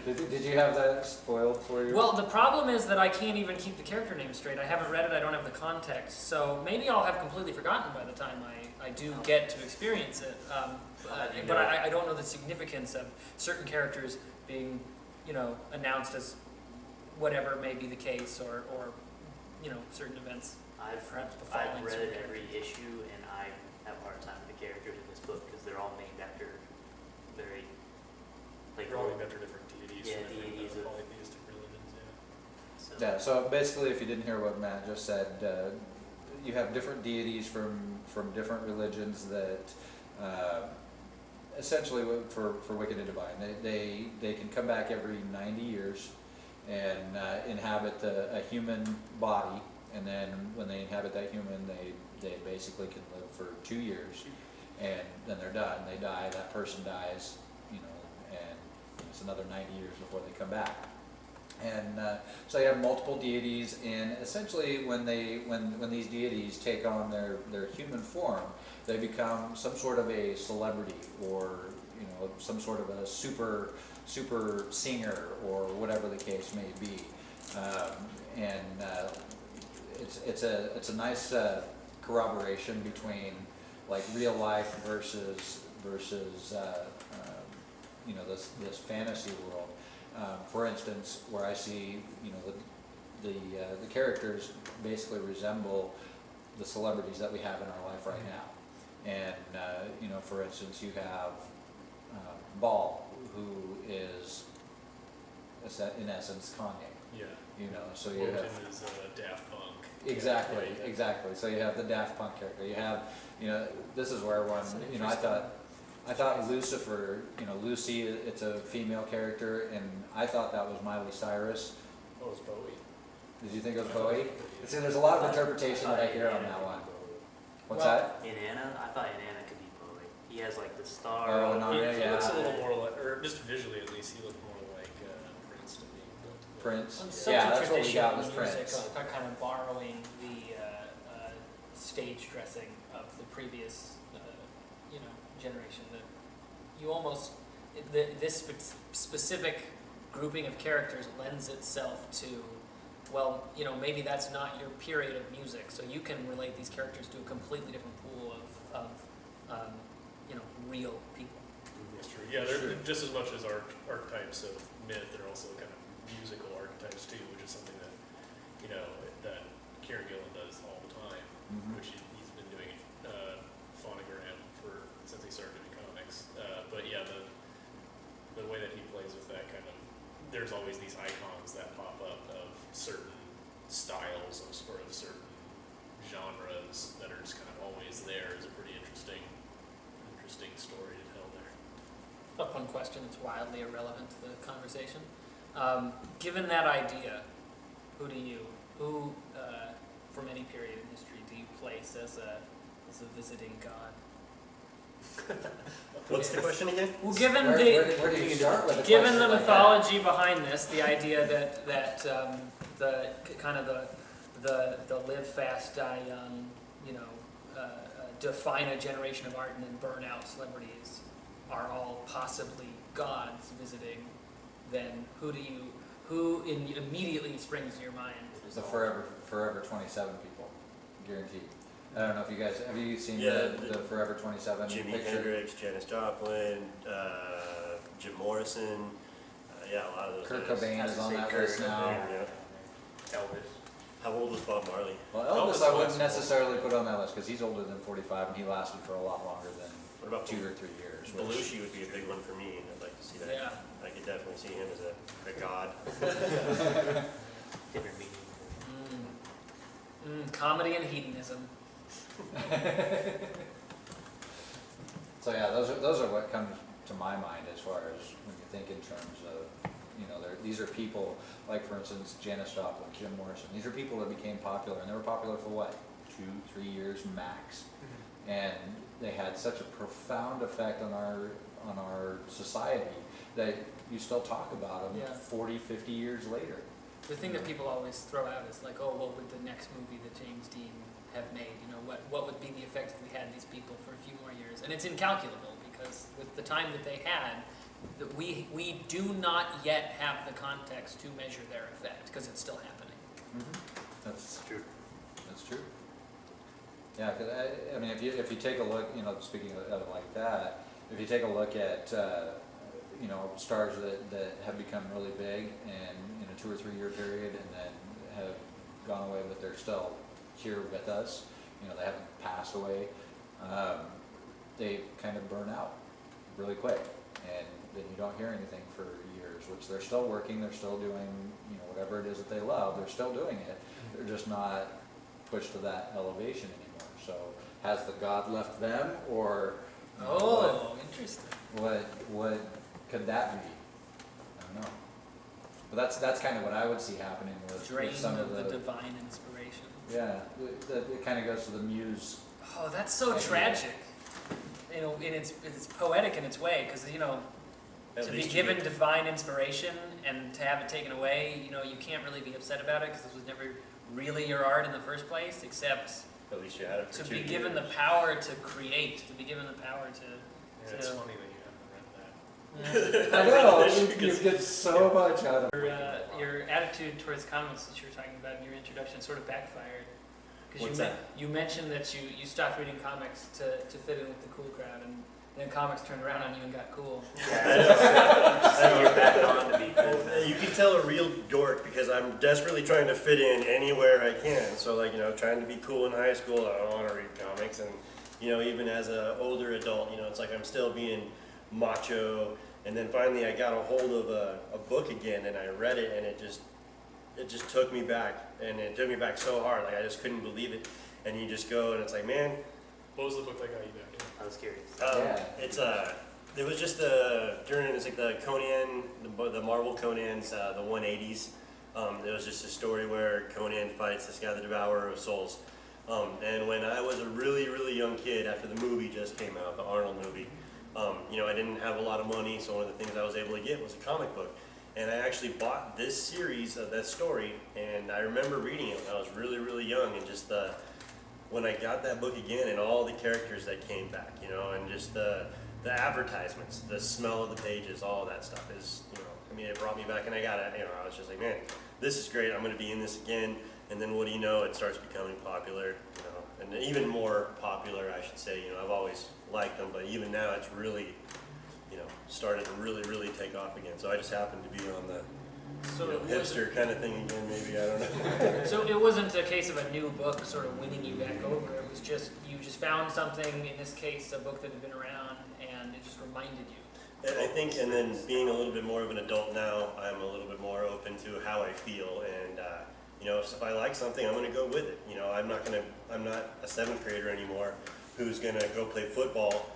Speaker 2: Did you have that spoiled for you?
Speaker 4: Well, the problem is that I can't even keep the character name straight. I haven't read it, I don't have the context, so maybe I'll have completely forgotten by the time I do get to experience it. But I don't know the significance of certain characters being, you know, announced as whatever may be the case, or you know, certain events.
Speaker 3: I've
Speaker 4: befalling
Speaker 3: read
Speaker 4: certain
Speaker 3: every issue, and I have a hard time with the characters in this book because they're all named after very like
Speaker 6: They're all named after different deities.
Speaker 3: Yeah,
Speaker 6: from different,
Speaker 3: deities of-
Speaker 6: polytheistic religions. Yeah.
Speaker 3: So,
Speaker 2: Yeah, so basically, if you didn't hear what Matt just said, you have different deities from different religions that essentially for Wicked and Divine, they can come back every 90 years and inhabit a human body, and then when they inhabit that human, they basically can live for 2 years, and then they're done. They die, that person dies, you know, and it's another 90 years before they come back. And so you have multiple deities, and essentially when these deities take on their human form, they become some sort of a celebrity, or you know, some sort of a super singer, or whatever the case may be. It's a nice corroboration between like real life versus you know, this fantasy world. For instance, where I see, you know, the characters basically resemble the celebrities that we have in our life right now. And you know, for instance, you have Ball, who is in essence Kanye.
Speaker 6: Yeah.
Speaker 2: You know, so you
Speaker 6: Woken
Speaker 2: have
Speaker 6: is Daft Punk.
Speaker 2: exactly,
Speaker 6: Yeah, yeah.
Speaker 2: exactly. So you have the Daft Punk character. You have, you know, this is where one, you know, I thought Lucifer, you know, Lucy, it's a female character, and I thought that was Miley Cyrus.
Speaker 6: Oh, it's Bowie.
Speaker 2: Did you think it was Bowie? See, there's a lot of interpretation that I hear on that one. What's
Speaker 4: Well,
Speaker 2: that?
Speaker 3: Inanna, I thought Inanna could be Bowie. he has like the star.
Speaker 8: Oh,
Speaker 3: on
Speaker 8: no,
Speaker 3: it.
Speaker 6: He
Speaker 8: yeah.
Speaker 6: looks a little more like, or just visually at least, he looked more like Prince to me. But,
Speaker 8: Prince.
Speaker 4: It's such
Speaker 8: Yeah,
Speaker 4: a
Speaker 8: that's what we
Speaker 4: tradition
Speaker 8: got
Speaker 4: in
Speaker 8: was
Speaker 4: music
Speaker 8: Prince.
Speaker 4: of kind of borrowing the stage dressing of the previous, generation. That you almost this specific grouping of characters lends itself to, well, maybe that's not your period of music, so you can relate these characters to a completely different pool of real people.
Speaker 6: That's true. Yeah, they're just as much as archetypes of myth, they're also kind of musical archetypes too, which is something that, that Kieran Gillen does all the time, which he's been doing phonogram since he started doing comics. But yeah, the way that he plays with that kind of, there's always these icons that pop up of certain styles of certain genres that are just kind of always there is a pretty interesting story to tell there.
Speaker 4: A fun question that's wildly irrelevant to the conversation. Given that idea, who from any period in history do you place as a visiting god?
Speaker 7: What's the question again?
Speaker 4: Well, given
Speaker 8: Where do you start with a
Speaker 4: given
Speaker 8: question
Speaker 4: the
Speaker 8: like
Speaker 4: mythology behind this, the idea that the kind of the live fast, die young, define a generation of art and then burn out celebrities are all possibly gods visiting, then who immediately springs to your mind?
Speaker 8: The Forever 27 people, guaranteed. I don't know if you guys, have you seen
Speaker 7: Yeah,
Speaker 8: the Forever 27
Speaker 7: Jimi
Speaker 8: picture?
Speaker 7: Hendrix, Janis Joplin, Jim Morrison, yeah, a lot of those
Speaker 8: Kurt
Speaker 7: guys.
Speaker 8: Cobain is on that list now.
Speaker 7: Yeah.
Speaker 3: Elvis.
Speaker 7: How old was Bob Marley?
Speaker 8: Well,
Speaker 6: Elvis
Speaker 8: Elvis I wouldn't
Speaker 6: was-
Speaker 8: necessarily put on that list because he's older than 45 and he lasted for a lot longer than
Speaker 7: What about
Speaker 8: 2 or 3 years. which-
Speaker 7: Belushi would be a big one for me. I'd like to see that.
Speaker 4: Yeah.
Speaker 7: I could definitely see him as a god.
Speaker 3: Different meaning.
Speaker 4: Comedy and hedonism.
Speaker 8: So yeah, those are what comes to my mind as far as when you think in terms of, these are people, like for instance, Janis Joplin, Jim Morrison. These are people that became popular, and they were popular for what, 2-3 years max, and they had such a profound effect on our society that you still talk about them
Speaker 4: Yeah.
Speaker 8: 40, 50 years later.
Speaker 4: The thing that people always throw out is like, oh, what would the next movie that James Dean have made? What would be the effect if we had these people for a few more years? And it's incalculable because with the time that they had, that we do not yet have the context to measure their effect because it's still happening.
Speaker 8: That's true. That's true. Yeah, because I mean, if you take a look, speaking of it like that, if you take a look at stars that have become really big and in a 2 or 3 year period and then have gone away, but they're still here with us. They haven't passed away. They kind of burn out really quick, and then you don't hear anything for years. Which they're still working, they're still doing whatever it is that they love. They're still doing it. They're just not pushed to that elevation anymore. So has the God left them, or
Speaker 4: Interesting.
Speaker 8: what could that be? I don't know. But that's kind of what I would see happening with
Speaker 4: Drained
Speaker 8: some
Speaker 4: of
Speaker 8: of
Speaker 4: the divine inspiration.
Speaker 8: Yeah, it kind of goes to the muse.
Speaker 4: Oh, that's so
Speaker 8: idea.
Speaker 4: tragic. And it's poetic in its way because
Speaker 7: At
Speaker 4: to be
Speaker 7: least
Speaker 4: given divine inspiration and to have it taken away, you can't really be upset about it because this was never really your art in the first place, except
Speaker 7: At least you had it for
Speaker 4: to
Speaker 7: 2
Speaker 4: be
Speaker 7: years.
Speaker 4: given the power to create, to be given the power to.
Speaker 6: Yeah, it's
Speaker 4: So-
Speaker 6: funny that you haven't read that.
Speaker 8: I know, you get so much out of it.
Speaker 4: Your attitude towards comics that you were talking about in your introduction sort of backfired. Because
Speaker 7: What's that?
Speaker 4: you mentioned that you stopped reading comics to fit in with the cool crowd, and then comics turned around on you and got cool.
Speaker 3: So you're back on to be cool.
Speaker 7: You can tell a real dork because I'm desperately trying to fit in anywhere I can. So trying to be cool in high school, I don't want to read comics, and even as an older adult, it's like I'm still being macho. And then finally, I got a hold of a book again, and I read it, and it just took me back, and it took me back so hard, like I just couldn't believe it. And you just go, and it's like, man.
Speaker 6: What was the book that got you back in?
Speaker 3: I was curious.
Speaker 7: It was just it's like the Conan, the Marvel Conan's, the 180s. It was just a story where Conan fights this guy, the Devourer of Souls. And when I was a really, really young kid, after the movie just came out, the Arnold movie, I didn't have a lot of money, so one of the things I was able to get was a comic book. And I actually bought this series of that story, and I remember reading it when I was really, really young, and just when I got that book again, and all the characters that came back, and just the advertisements, the smell of the pages, all of that stuff is, it brought me back, and I got it, I was just like, man, this is great, I'm going to be in this again. And then what do you know, it starts becoming popular, and even more popular, I should say. I've always liked them, but even now it's really, started to really, really take off again. So I just happened to be on the hipster kind of thing again, maybe, I don't know.
Speaker 4: So it wasn't a case of a new book sort of winning you back over. It was just, you just found something, in this case, a book that had been around, and it just reminded you.
Speaker 7: I think, and then being a little bit more of an adult now, I'm a little bit more open to how I feel, and if I like something, I'm going to go with it. I'm not a 7th grader anymore who's going to go play football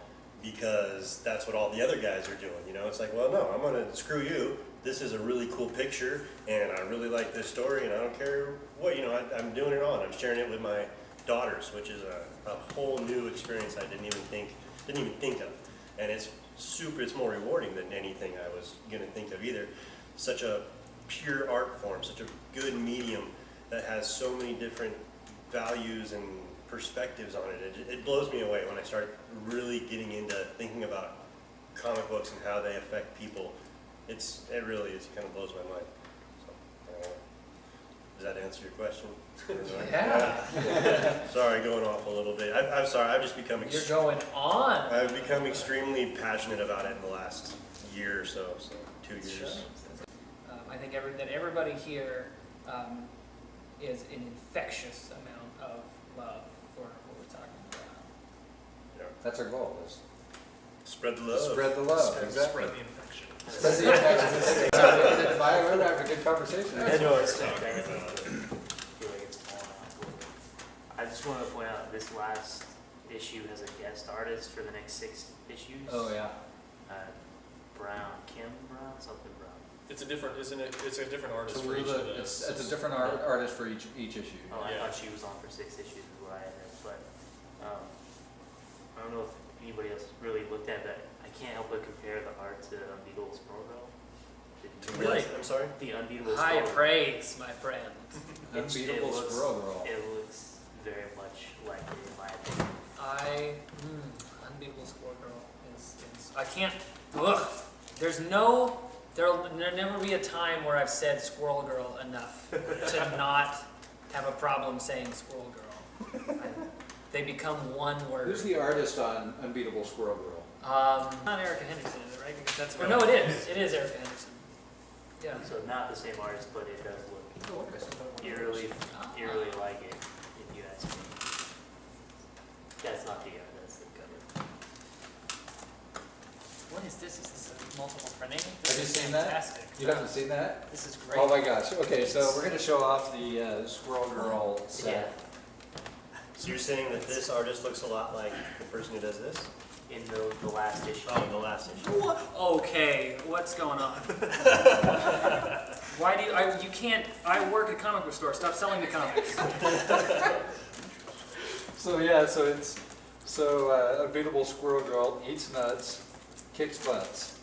Speaker 7: because that's what all the other guys are doing. It's like, well, no, I'm going to screw you. This is a really cool picture, and I really like this story, and I don't care what, I'm doing it on. I'm sharing it with my daughters, which is a whole new experience I didn't even think of. And it's more rewarding than anything I was going to think of either. Such a pure art form, such a good medium that has so many different values and perspectives on it. It blows me away when I start really getting into thinking about comic books and how they affect people. It really is, it kind of blows my mind. So, does that answer your question?
Speaker 4: Yeah.
Speaker 7: Sorry, going off a little bit. I'm sorry, I've just become
Speaker 4: You're going on.
Speaker 7: I've become extremely passionate about it in the last year or so 2 years.
Speaker 4: Sure. I think that everybody here is an infectious amount of love for what we're talking about.
Speaker 8: That's our goal, is
Speaker 7: Spread the love.
Speaker 8: spread the love, exactly.
Speaker 6: Spread the infection.
Speaker 8: Spread the infection. We're having a good conversation.
Speaker 3: I know it's I feel like it's falling out. I just want to point out this last issue has a guest artist for the next 6 issues.
Speaker 8: Oh, yeah.
Speaker 3: Kim Brown, something Brown.
Speaker 6: It's a different, isn't it? It's a different artist
Speaker 8: So
Speaker 6: for each of the.
Speaker 8: it's a different artist for each issue.
Speaker 3: Oh, I
Speaker 6: Yeah.
Speaker 3: thought she was on for 6 issues is what I had read, but I don't know if anybody else really looked at that. I can't help but compare the art to Unbeatable Squirrel Girl.
Speaker 4: Really?
Speaker 7: I'm sorry?
Speaker 3: The Unbeatable
Speaker 4: High
Speaker 3: Squirrel Girl.
Speaker 4: praise, my friend.
Speaker 8: Unbeatable
Speaker 3: it looks-
Speaker 8: Squirrel Girl.
Speaker 3: It looks very much like it in my opinion.
Speaker 4: Unbeatable Squirrel Girl is I can't, there'll never be a time where I've said Squirrel Girl enough to not have a problem saying Squirrel Girl. They become one word.
Speaker 8: Who's the artist on Unbeatable Squirrel Girl?
Speaker 4: Not Erica Henderson, is it right? Because that's, or no, it is. It is Erica Henderson. Yeah.
Speaker 3: So not the same artist, but it does look eerily like it, if you ask me. That's not the art, that's the cover.
Speaker 4: What is this? Is this a multiple printing?
Speaker 8: Have
Speaker 4: This
Speaker 8: you
Speaker 4: is
Speaker 8: seen that?
Speaker 4: fantastic.
Speaker 8: You haven't seen that?
Speaker 4: This is great.
Speaker 8: Oh my gosh. Okay, so we're going to show off the Squirrel Girl
Speaker 3: Yeah.
Speaker 8: set.
Speaker 7: So you're saying that this artist looks a lot like the person who does this?
Speaker 3: In the last issue.
Speaker 7: Oh, in the last issue.
Speaker 4: What? Okay, what's going on? Why do you can't, I work at a comic book store, stop selling the comics.
Speaker 8: So it's Unbeatable Squirrel Girl eats nuts, kicks butts.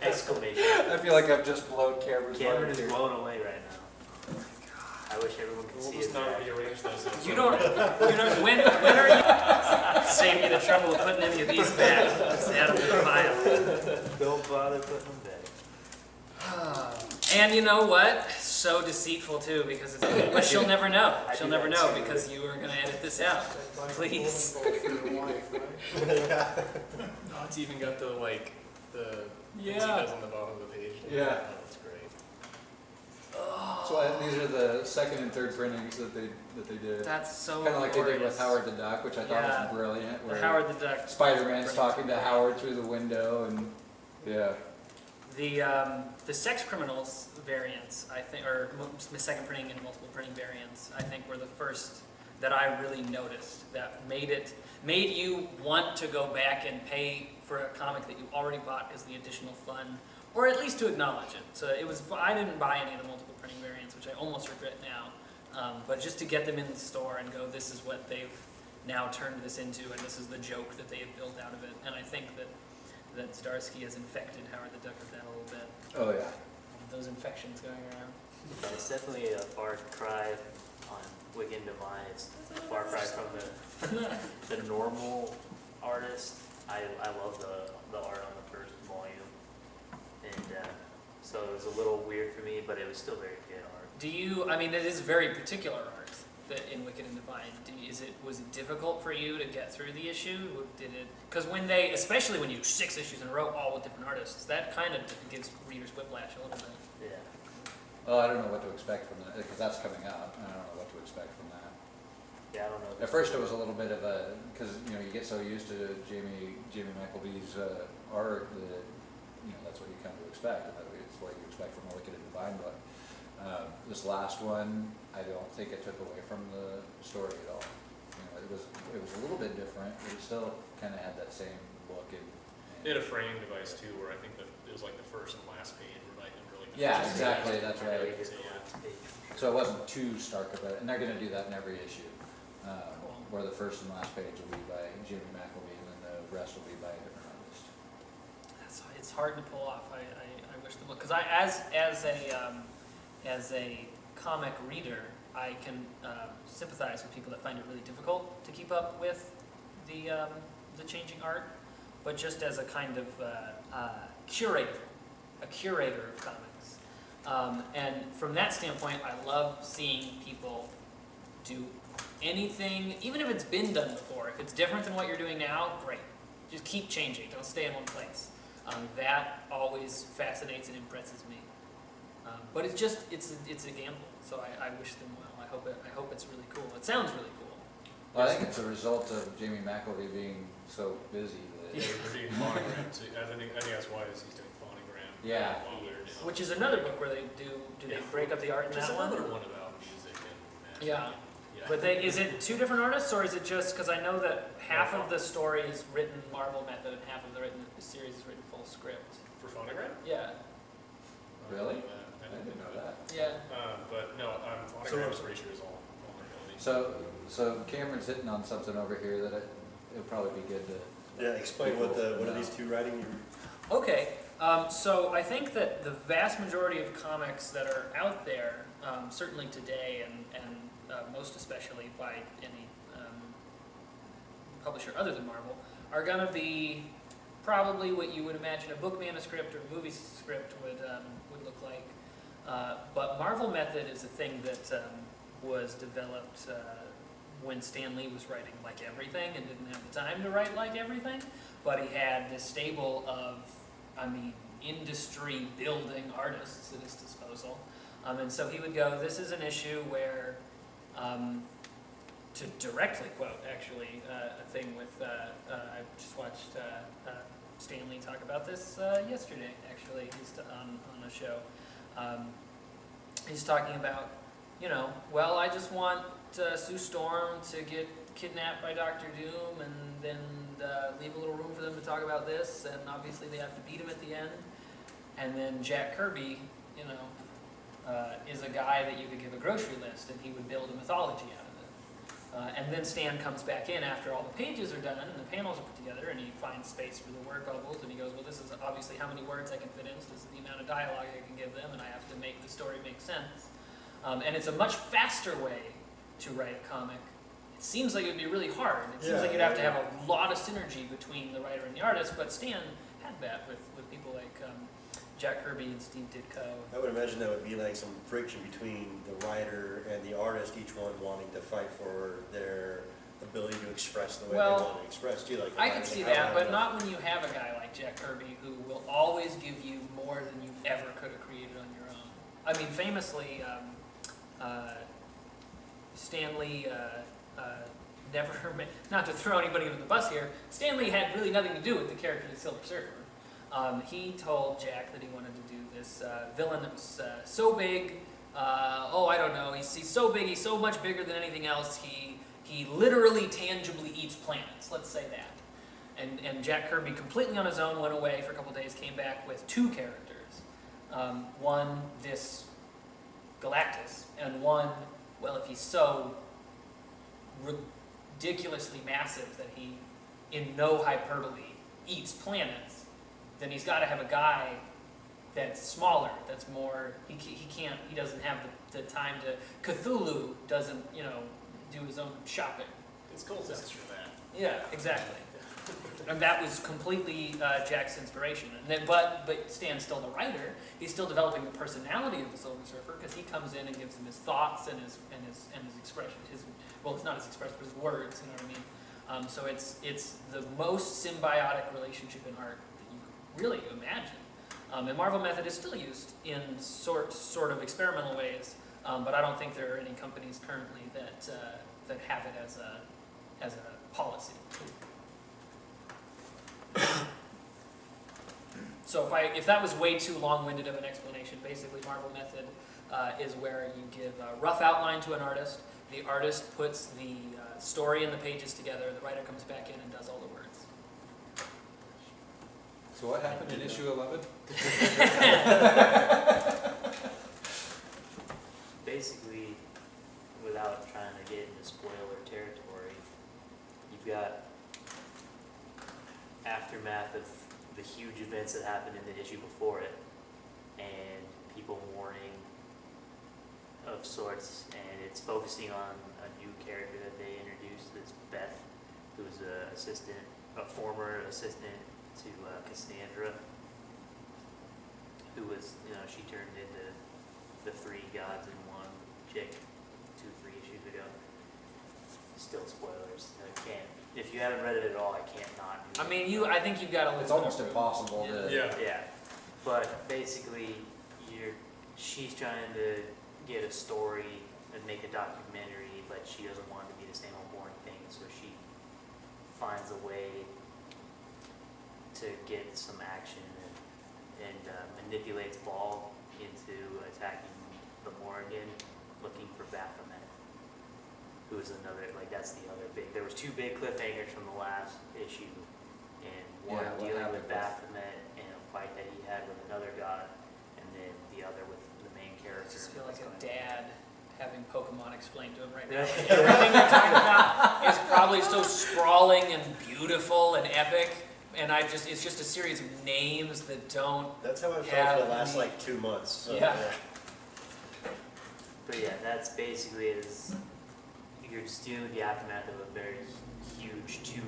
Speaker 3: Exclamation.
Speaker 8: I feel like I've just blown Cameron's
Speaker 3: Cameron
Speaker 8: mind
Speaker 3: is
Speaker 8: here.
Speaker 3: blown away right now. I wish everyone could
Speaker 6: We'll
Speaker 3: see
Speaker 6: just
Speaker 3: it.
Speaker 6: not rearrange those.
Speaker 4: When are you, save me the trouble of putting any of these back, just add them to the pile.
Speaker 3: Don't bother putting them back.
Speaker 4: And you know what? So deceitful too, because it's, but she'll never know.
Speaker 3: I
Speaker 4: She'll
Speaker 3: do
Speaker 4: never
Speaker 3: that
Speaker 4: know
Speaker 3: too.
Speaker 4: because you are gonna edit this out. Please.
Speaker 6: Oh, it's even got the things he
Speaker 4: Yeah.
Speaker 6: does on the bottom of the page.
Speaker 8: Yeah.
Speaker 6: Oh, that's great.
Speaker 8: So these are the second and third printings that they did.
Speaker 4: That's so
Speaker 8: Kind of like they did with
Speaker 4: glorious.
Speaker 8: Howard the Duck, which I thought
Speaker 4: Yeah.
Speaker 8: was brilliant.
Speaker 4: The
Speaker 8: Where
Speaker 4: Howard the Duck.
Speaker 8: Spider-Man's talking to Howard through the window, and yeah.
Speaker 4: The sex criminals variants, I think, or the second printing and multiple printing variants, I think were the first that I really noticed that made you want to go back and pay for a comic that you already bought because the additional fun, or at least to acknowledge it. So it was, I didn't buy any of the multiple printing variants, which I almost regret now. But just to get them in the store and go, this is what they've now turned this into, and this is the joke that they have built out of it. And I think that Zdarsky has infected Howard the Duck with that a little bit.
Speaker 8: Oh, yeah.
Speaker 4: Those infections going around.
Speaker 3: Yeah, it's definitely a far cry on Wicked and Divine. It's a far cry from the normal artist. I love the art on the first volume, and so it was a little weird for me, but it was still very good art.
Speaker 4: Do you? I mean, it is very particular art that in Wicked and Divine. Was it difficult for you to get through the issue? Did it? Because especially when you do 6 issues in a row, all with different artists, that kind of gives readers whiplash a little bit.
Speaker 3: Yeah.
Speaker 8: Well, I don't know what to expect from that, because that's coming out, and I don't know what to expect from that.
Speaker 3: Yeah, I don't know.
Speaker 8: At first it was a little bit of a, because, you get so used to Jamie McElvee's art that, that's what you come to expect, and it's what you expect from a Wicked and Divine book. This last one, I don't think it took away from the story at all. It was a little bit different, but it still kind of had that same look.
Speaker 6: They had a framing device too, where I think it was like the first and last page were like really.
Speaker 8: Yeah, exactly, that's right.
Speaker 3: So, yeah.
Speaker 8: So it wasn't too stark of it, and they're gonna do that in every issue, where the first and last page will be by Jamie McElvee, and then the rest will be by a different artist.
Speaker 4: It's hard to pull off. I wish the book, because as a comic reader, I can sympathize with people that find it really difficult to keep up with the changing art, but just as a kind of curator of comics. And from that standpoint, I love seeing people do anything, even if it's been done before. If it's different than what you're doing now, great. Just keep changing. Don't stay in one place. That always fascinates and impresses me. But it's a gamble. So I wish them well. I hope it's really cool. It sounds really cool.
Speaker 8: Well, I think it's a result of Jamie McElvee being so busy that.
Speaker 6: Yeah, they're doing phonogram too. I think that's why he's doing phonogram.
Speaker 8: Yeah.
Speaker 6: While they're doing.
Speaker 4: Which is another book where they do they break up the art in
Speaker 6: Just
Speaker 4: that one?
Speaker 6: another one about music and
Speaker 4: Yeah.
Speaker 6: yeah.
Speaker 4: But is it 2 different artists, or is it just, because I know that half of the story is written Marvel method and half of the series is written full script?
Speaker 6: For phonogram?
Speaker 4: Yeah.
Speaker 8: Really?
Speaker 6: I
Speaker 8: I didn't know that.
Speaker 4: Yeah.
Speaker 6: But no, phonogram's pretty sure is all vulnerability.
Speaker 8: So Cameron's hitting on something over here that it'll probably be good to.
Speaker 7: Yeah, explain what are these two writing?
Speaker 4: Okay, so I think that the vast majority of comics that are out there, certainly today, and most especially by any publisher other than Marvel, are going to be probably what you would imagine a book manuscript or movie script would look like. But Marvel method is a thing that was developed when Stan Lee was writing like everything and didn't have the time to write like everything, but he had this stable of, industry building artists at his disposal. And so he would go, this is an issue where, to directly quote actually, a thing with, I just watched Stan Lee talk about this yesterday actually, he's on a show. He's talking about, well, I just want Sue Storm to get kidnapped by Dr. Doom and then leave a little room for them to talk about this, and obviously they have to beat him at the end. And then Jack Kirby, is a guy that you could give a grocery list and he would build a mythology out of it. And then Stan comes back in after all the pages are done and the panels are put together, and he finds space for the word bubbles, and he goes, well, this is obviously how many words I can fit in, so this is the amount of dialogue I can give them, and I have to make the story make sense. And it's a much faster way to write a comic. It seems like it would be really hard. It seems like you'd have to have a lot of synergy between the writer and the artist, but Stan had that with people like Jack Kirby and Steve Ditko.
Speaker 7: I would imagine that would be like some friction between the writer and the artist, each one wanting to fight for their ability to express the way they want to express too. Like
Speaker 4: I could see that, but not when you have a guy like Jack Kirby who will always give you more than you ever could have created on your own. I mean, famously, Stan Lee never, not to throw anybody under the bus here, Stan Lee had really nothing to do with the character of the Silver Surfer. He told Jack that he wanted to do this villain that was so big, I don't know, he's so big, he's so much bigger than anything else, he literally tangibly eats planets, let's say that. And Jack Kirby, completely on his own, went away for a couple days, came back with 2 characters. One, this Galactus, and one, well, if he's so ridiculously massive that he, in no hyperbole, eats planets, then he's got to have a guy that's smaller, that's more, he doesn't have the time to, Cthulhu doesn't, do his own shopping.
Speaker 6: It's cultists for that.
Speaker 4: Yeah, exactly. And that was completely Jack's inspiration. And then, but Stan's still the writer. He's still developing the personality of the Silver Surfer because he comes in and gives him his thoughts and his expression. Well, it's not his expression, but his words. You know what I mean? So it's the most symbiotic relationship in art that you could really imagine. And Marvel Method is still used in sort of experimental ways, but I don't think there are any companies currently that have it as a policy. So if that was way too long-winded of an explanation, basically Marvel Method is where you give a rough outline to an artist. The artist puts the story and the pages together. The writer comes back in and does all the words.
Speaker 8: So what happened in issue 11?
Speaker 3: Basically, without trying to get into spoiler territory, you've got aftermath of the huge events that happened in the issue before it, and people mourning of sorts, and it's focusing on a new character that they introduced, that's Beth, who's a former assistant to Cassandra, who was, she turned into the three gods in one chick 2-3 issues ago. Still spoilers. I can't. If you haven't read it at all, I can't not.
Speaker 4: I mean, I think you've got to.
Speaker 8: It's almost impossible to.
Speaker 3: Yeah. But basically, she's trying to get a story and make a documentary, but she doesn't want it to be the same old boring thing, so she finds a way to get some action and manipulates Ball into attacking the Morrigan, looking for Baphomet, who is another, that's the other big, there was two big cliffhangers from the last issue, and one dealing with Baphomet and a fight that he had with another god, and then the other with the main character.
Speaker 4: I just feel like a dad having Pokemon explained to him right now. Everything you're talking about is probably so sprawling and beautiful and epic, and it's just a series of names that don't.
Speaker 7: That's how I felt for the last 2 months. So,
Speaker 4: yeah.
Speaker 3: But yeah, that's basically you're just dealing with the aftermath of a very huge, two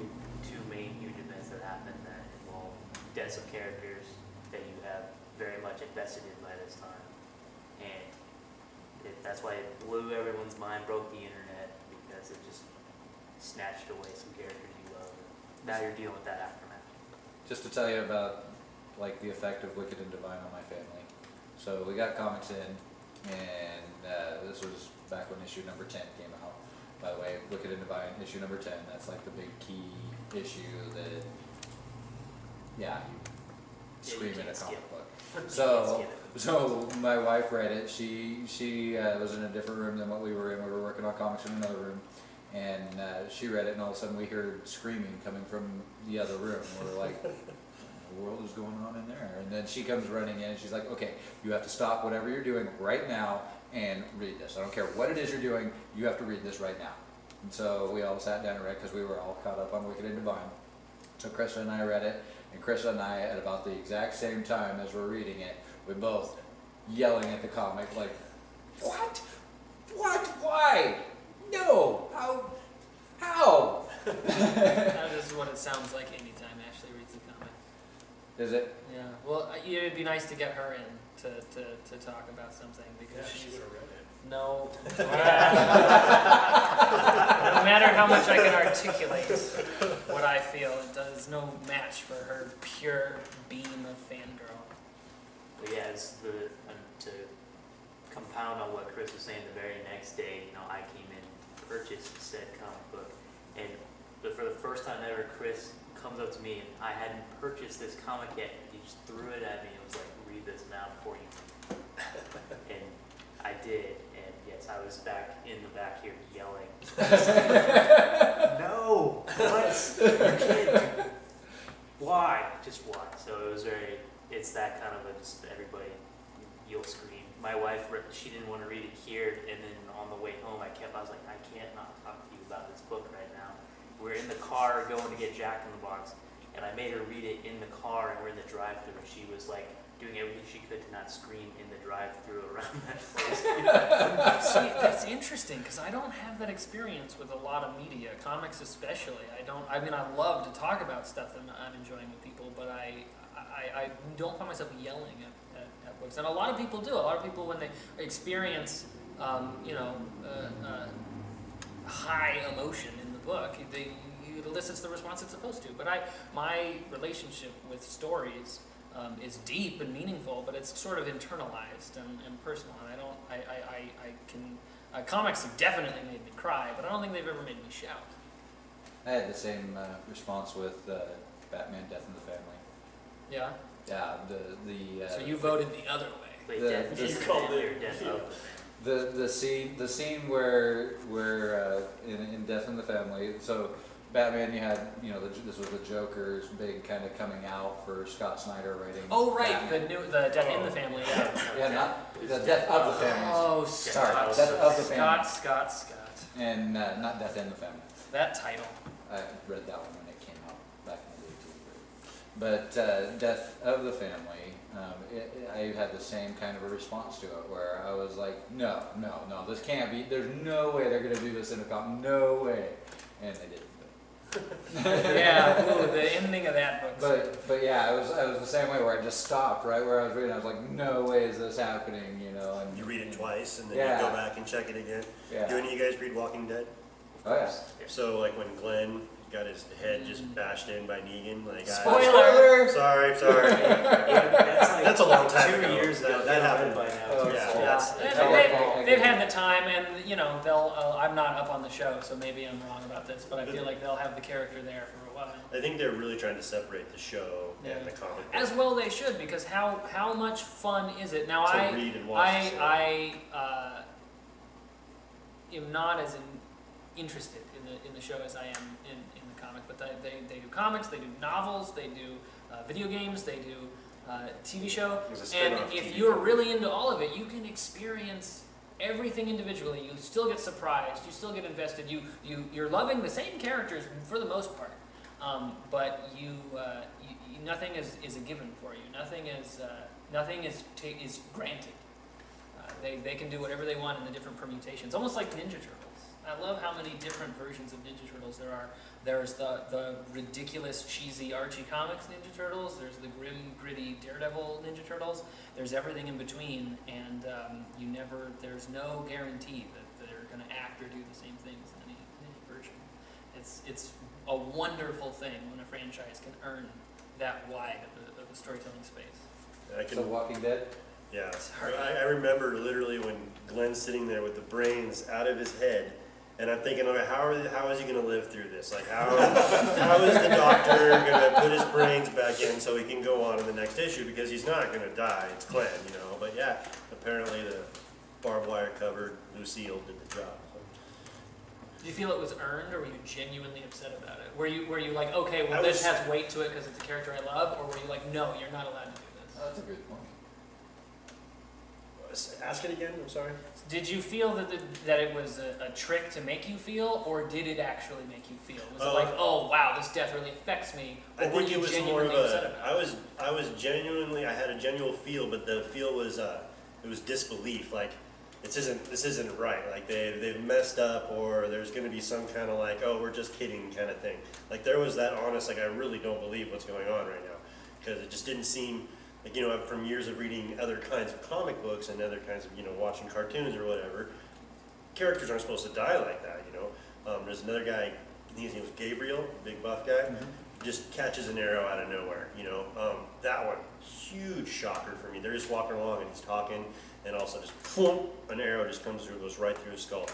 Speaker 3: main huge events that happened that involve deaths of characters that you have very much invested in by this time. And that's why it blew everyone's mind, broke the internet, because it just snatched away some characters you love. Now you're dealing with that aftermath.
Speaker 8: Just to tell you about the effect of Wicked and Divine on my family. So we got comics in, and this was back when issue number 10 came out. By the way, Wicked and Divine, issue number 10, that's the big key issue that, you scream in a comic book. So my wife read it. She was in a different room than what we were in. We were working on comics in another room. And she read it, and all of a sudden we heard screaming coming from the other room. We're like, what in the world is going on in there? And then she comes running in, and she's like, okay, you have to stop whatever you're doing right now and read this. I don't care what it is you're doing, you have to read this right now. And so we all sat down and read, because we were all caught up on Wicked and Divine. So Krista and I read it, and Krista and I, at about the exact same time as we're reading it, we both yelling at the comic like, what? What? Why? No! How?
Speaker 4: That is what it sounds like anytime Ashley reads a comic.
Speaker 8: Is it?
Speaker 4: Yeah. Well, it'd be nice to get her in to talk about something, because
Speaker 6: She would have read it.
Speaker 4: no. No matter how much I can articulate what I feel, it does no match for her pure beam of fangirl.
Speaker 3: But yeah, to compound on what Chris was saying, the very next day, I came in, purchased said comic book, and for the first time ever, Chris comes up to me, and I hadn't purchased this comic yet. He just threw it at me and was like, "Read this now before you." And I did, and yes, I was back in the back here yelling. No, what? You kidding? Why? Just why? So it was it's that kind of just everybody, you'll scream my wife, she didn't want to read it here, and then on the way home, I was like, I can't not talk to you about this book right now. We're in the car going to get Jack in the Box, and I made her read it in the car, and we're in the drive-thru, and she was like doing everything she could to not scream in the drive-thru around that place.
Speaker 4: See, that's interesting because I don't have that experience with a lot of media, comics especially. I mean, I love to talk about stuff that I'm enjoying with people, but I don't find myself yelling at books. And a lot of people do. A lot of people, when they experience, high emotion in the book, it elicits the response it's supposed to. But my relationship with stories is deep and meaningful, but it's sort of internalized and personal. And comics have definitely made me cry, but I don't think they've ever made me shout.
Speaker 8: I had the same response with Batman: Death in the Family.
Speaker 4: Yeah.
Speaker 8: Yeah,
Speaker 4: So you voted the other way.
Speaker 3: Wait,
Speaker 8: The-
Speaker 3: Death
Speaker 8: the-
Speaker 3: in the Family or Death of the Family?
Speaker 8: the scene where in Death in the Family, so Batman, you had, this was the Joker's big kind of coming out for Scott Snyder writing.
Speaker 4: Oh right,
Speaker 8: Batman.
Speaker 4: the Death in the Family. Yeah.
Speaker 8: Yeah, not the Death of the Family.
Speaker 4: Oh,
Speaker 8: Sorry,
Speaker 4: Scott.
Speaker 8: Death of the Family.
Speaker 4: Scott.
Speaker 8: And not Death in the Family.
Speaker 4: That title.
Speaker 8: I read that one when it came out back in the day too. But Death of the Family, I had the same kind of a response to it, where I was like, no, this can't be. There's no way they're going to do this in a comic. No way. And they didn't.
Speaker 4: Yeah, ooh, the ending of that book.
Speaker 8: But yeah, I was the same way, where I just stopped right where I was reading. I was like, no way is this happening, And
Speaker 7: You read it twice and then
Speaker 8: Yeah.
Speaker 7: you go back and check it again.
Speaker 8: Yeah.
Speaker 7: Do any of you guys read Walking Dead?
Speaker 8: Oh yeah.
Speaker 7: So like when Glenn got his head just bashed in by Negan, like
Speaker 4: Spoiler!
Speaker 7: Sorry.
Speaker 3: That's like
Speaker 7: That's a long time
Speaker 3: 2
Speaker 7: ago.
Speaker 3: years ago.
Speaker 7: That happened.
Speaker 3: by now.
Speaker 8: Oh,
Speaker 7: Yeah.
Speaker 8: so
Speaker 4: Yeah,
Speaker 8: that's-
Speaker 4: they've had the time, and they'll. I'm not up on the show, so maybe I'm wrong about this, but I feel like they'll have the character there for a while.
Speaker 7: I think they're really trying to separate the show and the comic book.
Speaker 4: As well, they should, because how much fun is it? Now,
Speaker 7: To read and watch the show.
Speaker 4: I am not as interested in the show as I am in the comic, but they do comics, they do novels, they do video games, they do TV show,
Speaker 7: There's a
Speaker 4: and
Speaker 7: spin-off
Speaker 4: if
Speaker 7: TV
Speaker 4: you're
Speaker 7: show.
Speaker 4: really into all of it, you can experience everything individually. You still get surprised, you still get invested, you're loving the same characters for the most part, but nothing is a given for you. Nothing is granted. They can do whatever they want in the different permutations, almost like Ninja Turtles. I love how many different versions of Ninja Turtles there are. There's the ridiculous, cheesy Archie Comics Ninja Turtles. There's the grim, gritty Daredevil Ninja Turtles. There's everything in between, and there's no guarantee that they're going to act or do the same things in any version. It's a wonderful thing when a franchise can earn that wide of a storytelling space.
Speaker 8: So Walking Dead.
Speaker 7: Yeah, I remember literally when Glenn's sitting there with the brains out of his head, and I'm thinking, okay, how is he going to live through this? Like, how is the doctor going to put his brains back in so he can go on in the next issue? Because he's not going to die. It's Glenn, But yeah, apparently the barbed wire covered Lucille did the job.
Speaker 4: Do you feel it was earned, or were you genuinely upset about it? Were you like, okay, well,
Speaker 7: I
Speaker 4: this
Speaker 7: was-
Speaker 4: has weight to it because it's a character I love, or were you like, no, you're not allowed to do this?
Speaker 8: That's a good point.
Speaker 7: Ask it again, I'm sorry.
Speaker 4: Did you feel that it was a trick to make you feel, or did it actually make you feel? Was it like, oh wow, this death really affects me, or
Speaker 7: I
Speaker 4: were
Speaker 7: think
Speaker 4: you
Speaker 7: it was more
Speaker 4: genuinely
Speaker 7: of
Speaker 4: upset
Speaker 7: a.
Speaker 4: about it?
Speaker 7: I was genuinely. I had a genuine feel, but the feel was it was disbelief. Like this isn't right. Like they've messed up, or there's going to be some kind of like, oh, we're just kidding kind of thing. Like there was that honest. Like I really don't believe what's going on right now, because it just didn't seem. Like, from years of reading other kinds of comic books and other kinds of, watching cartoons or whatever, characters aren't supposed to die like that, There's another guy, I think his name was Gabriel, big buff guy, just catches an arrow out of nowhere, That one, huge shocker for me. They're just walking along and he's talking, and also just, boom, an arrow just comes through, goes right through his skull.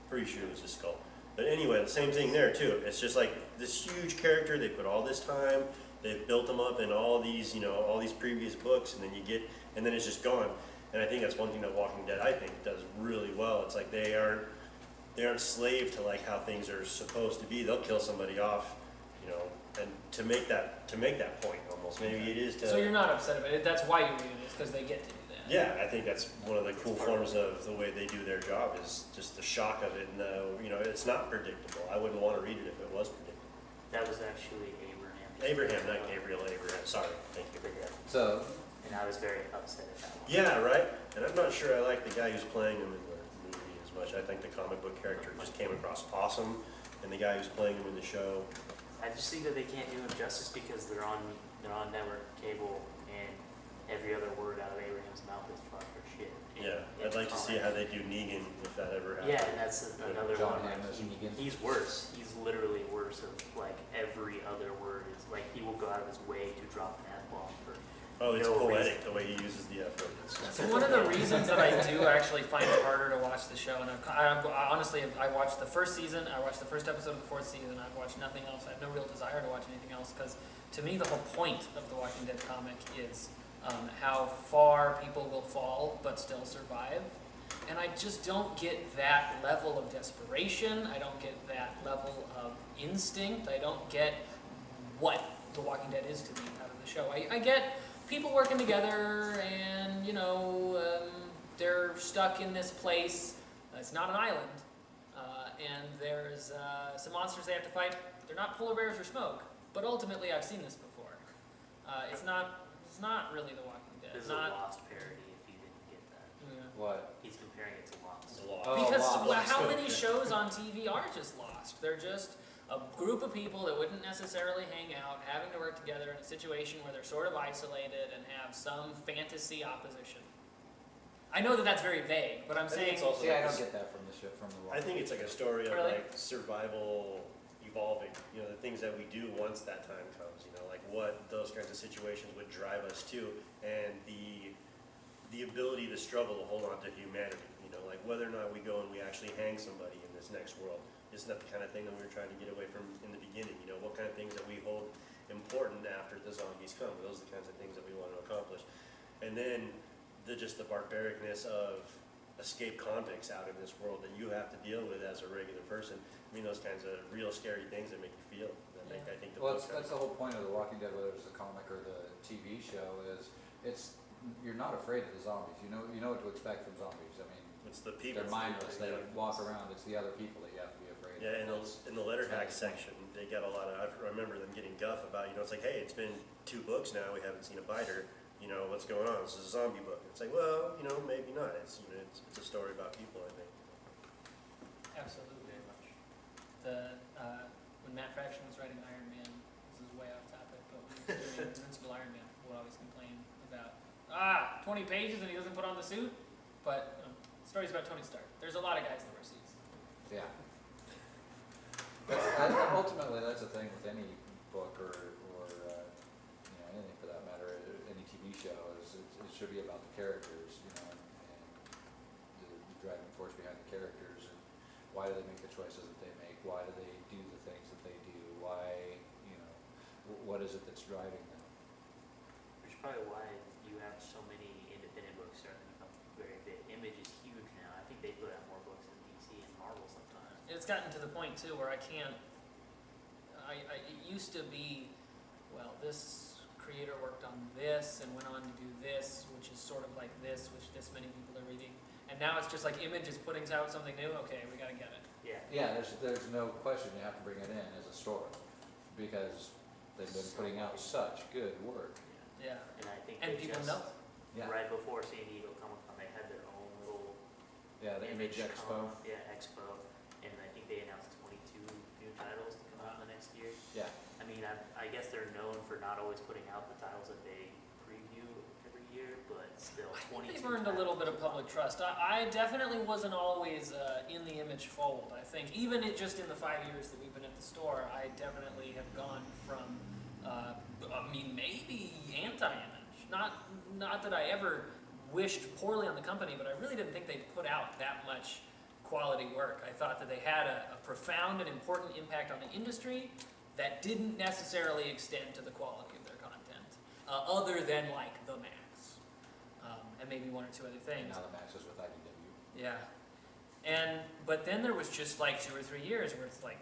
Speaker 7: Pretty sure it was his skull. But anyway, the same thing there, too. It's just like this huge character, they put all this time, they've built them up in all these, all these previous books, and then it's just gone. And I think that's one thing that Walking Dead, I think, does really well. It's like they aren't slave to like how things are supposed to be. They'll kill somebody off, and to make that point almost. Maybe it is to.
Speaker 4: So you're not upset about it. That's why you read it, is because they get to do that.
Speaker 7: Yeah, I think that's one of the cool forms of the way they do their job is just the shock of it, and it's not predictable. I wouldn't want to read it if it was predictable.
Speaker 3: That was actually Abraham.
Speaker 7: Abraham, not Gabriel. Abraham. Sorry, thank you.
Speaker 8: So,
Speaker 3: And I was very upset at that one.
Speaker 7: Yeah, right. And I'm not sure I like the guy who's playing him in the movie as much. I think the comic book character just came across awesome, and the guy who's playing him in the show.
Speaker 3: I just think that they can't do him justice because they're on network cable, and every other word out of Abraham's mouth is fuck or shit.
Speaker 7: Yeah, I'd like to see how they do Negan if that ever happens.
Speaker 3: Yeah, and that's another
Speaker 8: John
Speaker 3: one.
Speaker 8: Hamm as Negan.
Speaker 3: He's worse. He's literally worse. Of like every other word is like he will go out of his way to drop an F-bomb for.
Speaker 7: Oh, it's
Speaker 3: no
Speaker 7: poetic
Speaker 3: reason.
Speaker 7: the way he uses the F word.
Speaker 4: So one of the reasons that I do actually find it harder to watch the show, and I honestly, I watched the first season, I watched the first episode of the fourth season, I've watched nothing else. I have no real desire to watch anything else because to me the whole point of the Walking Dead comic is how far people will fall but still survive. And I just don't get that level of desperation. I don't get that level of instinct. I don't get what The Walking Dead is to me out of the show. I get people working together and, they're stuck in this place. It's not an island. And there's some monsters they have to fight. They're not polar bears or smoke. But ultimately, I've seen this before. It's not really The Walking Dead.
Speaker 3: This is a Lost parody. If you didn't get that,
Speaker 8: what?
Speaker 3: he's comparing it to Lost.
Speaker 7: It's a lot.
Speaker 8: Oh,
Speaker 4: Because
Speaker 8: Lost.
Speaker 4: how many shows on TV are just Lost? They're just a group of people that wouldn't necessarily hang out, having to work together in a situation where they're sort of isolated and have some fantasy opposition. I know that that's very vague, but I'm
Speaker 7: I think
Speaker 4: saying
Speaker 7: it's also
Speaker 8: See, I
Speaker 7: like
Speaker 8: don't get that from the show, from the
Speaker 7: I think it's like a story of
Speaker 4: Really?
Speaker 7: like survival evolving, the things that we do once that time comes, like what those kinds of situations would drive us to, and the ability, the struggle to hold on to humanity, like whether or not we go and we actually hang somebody in this next world. Isn't that the kind of thing that we were trying to get away from in the beginning? What kind of things that we hold important after the zombies come? Those are the kinds of things that we want to accomplish. And then just the barbaricness of escape convicts out in this world that you have to deal with as a regular person. I mean, those kinds of real scary things that make you feel. That make, I think, the
Speaker 8: Well,
Speaker 7: book
Speaker 8: that's the whole point of The Walking Dead, whether it's the comic or the TV show, is you're not afraid of the zombies. You know what to expect from zombies. I mean,
Speaker 7: it's the people.
Speaker 8: they're mindless. They walk around. It's the other people that you have to be afraid
Speaker 7: Yeah,
Speaker 8: of.
Speaker 7: in the letter hack section, they got a lot of. I remember them getting guff about. It's like, hey, it's been 2 books now. We haven't seen a biter. What's going on? This is a zombie book. It's like, well, maybe not. It's it's a story about people, I think.
Speaker 4: absolutely very much. When Matt Fraction was writing Iron Man, this is way off topic, but when he was doing Invincible Iron Man, people would always complain about 20 pages and he doesn't put on the suit. But the story's about Tony Stark. There's a lot of guys that wear suits.
Speaker 8: Yeah. Ultimately, that's the thing with any book or anything for that matter, any TV show, is it should be about the characters, and the driving force behind the characters, and why do they make the choices that they make, why do they do the things that they do, why, what is it that's driving them?
Speaker 3: Which is probably why you have so many independent books starting to become very big. Image is huge now. I think they put out more books than DC and Marvel sometimes.
Speaker 4: It's gotten to the point too where it used to be, well, this creator worked on this and went on to do this, which is sort of like this, which this many people are reading. And now it's just like Image is putting out something new, okay, we gotta get it.
Speaker 3: Yeah.
Speaker 8: Yeah, there's no question you have to bring it in as a story, because they've been putting out such good work.
Speaker 4: Yeah.
Speaker 3: And I think
Speaker 4: And
Speaker 3: they
Speaker 4: people
Speaker 3: just,
Speaker 4: know.
Speaker 8: Yeah.
Speaker 3: right before San Diego Comic Con, they had their own little
Speaker 8: Yeah, the Image Expo.
Speaker 3: Expo, and I think they announced 22 new titles to come out in the next year.
Speaker 8: Yeah.
Speaker 3: I mean, I guess they're known for not always putting out the titles that they preview every year, but still,
Speaker 4: I
Speaker 3: 22
Speaker 4: think they've earned a little bit of public trust. I definitely wasn't always in the Image fold. I think even just in the 5 years that we've been at the store, I definitely have gone from, maybe anti-Image. Not that I ever wished poorly on the company, but I really didn't think they'd put out that much quality work. I thought that they had a profound and important impact on the industry that didn't necessarily extend to the quality of their content, other than like The Max, and maybe 1 or 2 other
Speaker 8: And
Speaker 4: things.
Speaker 8: now the Max is with IDW.
Speaker 4: Yeah, but then there was just like 2 or 3 years where it's like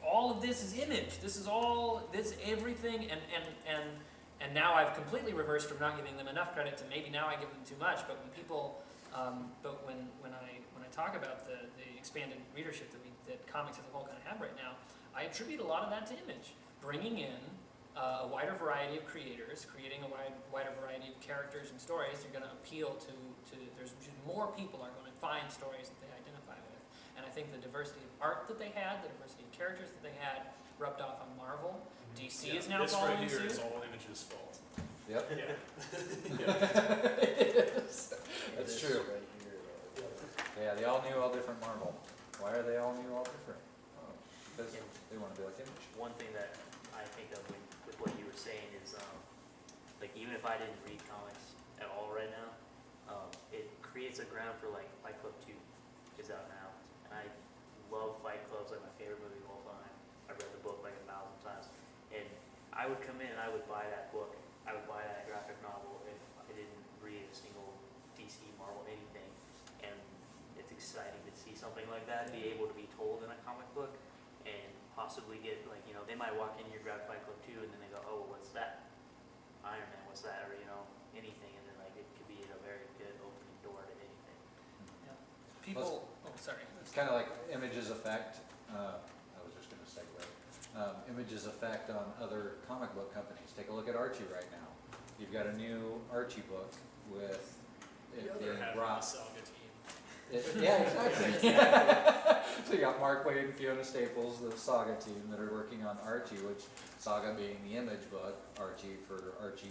Speaker 4: all of this is Image. This is everything, and now I've completely reversed from not giving them enough credit to maybe now I give them too much. But when people, when I talk about the expanded readership that comics as a whole kind of have right now, I attribute a lot of that to Image, bringing in a wider variety of creators, creating a wider variety of characters and stories. You're going to appeal to there's more people are going to find stories that they identify with. And I think the diversity of art that they had, the diversity of characters that they had, rubbed off on Marvel. DC is now following suit.
Speaker 6: This right here is all Image's fault.
Speaker 8: Yep. That's true.
Speaker 7: Right here,
Speaker 8: Yeah, they all knew all different Marvel. Why are they all new, all different? Oh, because they want to be like Image.
Speaker 3: One thing that I think of with what you were saying is, like, even if I didn't read comics at all right now, it creates a ground for, like, Fight Club 2 is out now. And I love Fight Club. It's like my favorite movie of all time. I've read the book like 1,000 times. And I would come in and I would buy that book. I would buy that graphic novel if I didn't read a single DC, Marvel, anything. And it's exciting to see something like that be able to be told in a comic book and possibly get, like, you know, they might walk in here, grab Fight Club 2, and then they go, oh, what's that? Iron Man, what's that? Or, you know, anything. And then, like, it could be a very good opening door to anything.
Speaker 4: Yeah. People, sorry.
Speaker 8: It's kind of like Image's effect. I was just going to segue. Image's effect on other comic book companies. Take a look at Archie right now. You've got a new Archie book with it being brought.
Speaker 6: Saga team.
Speaker 8: Yeah, exactly. So you got Mark Waid and Fiona Staples, the Saga team, that are working on Archie, which Saga being the Image book, Archie for Archie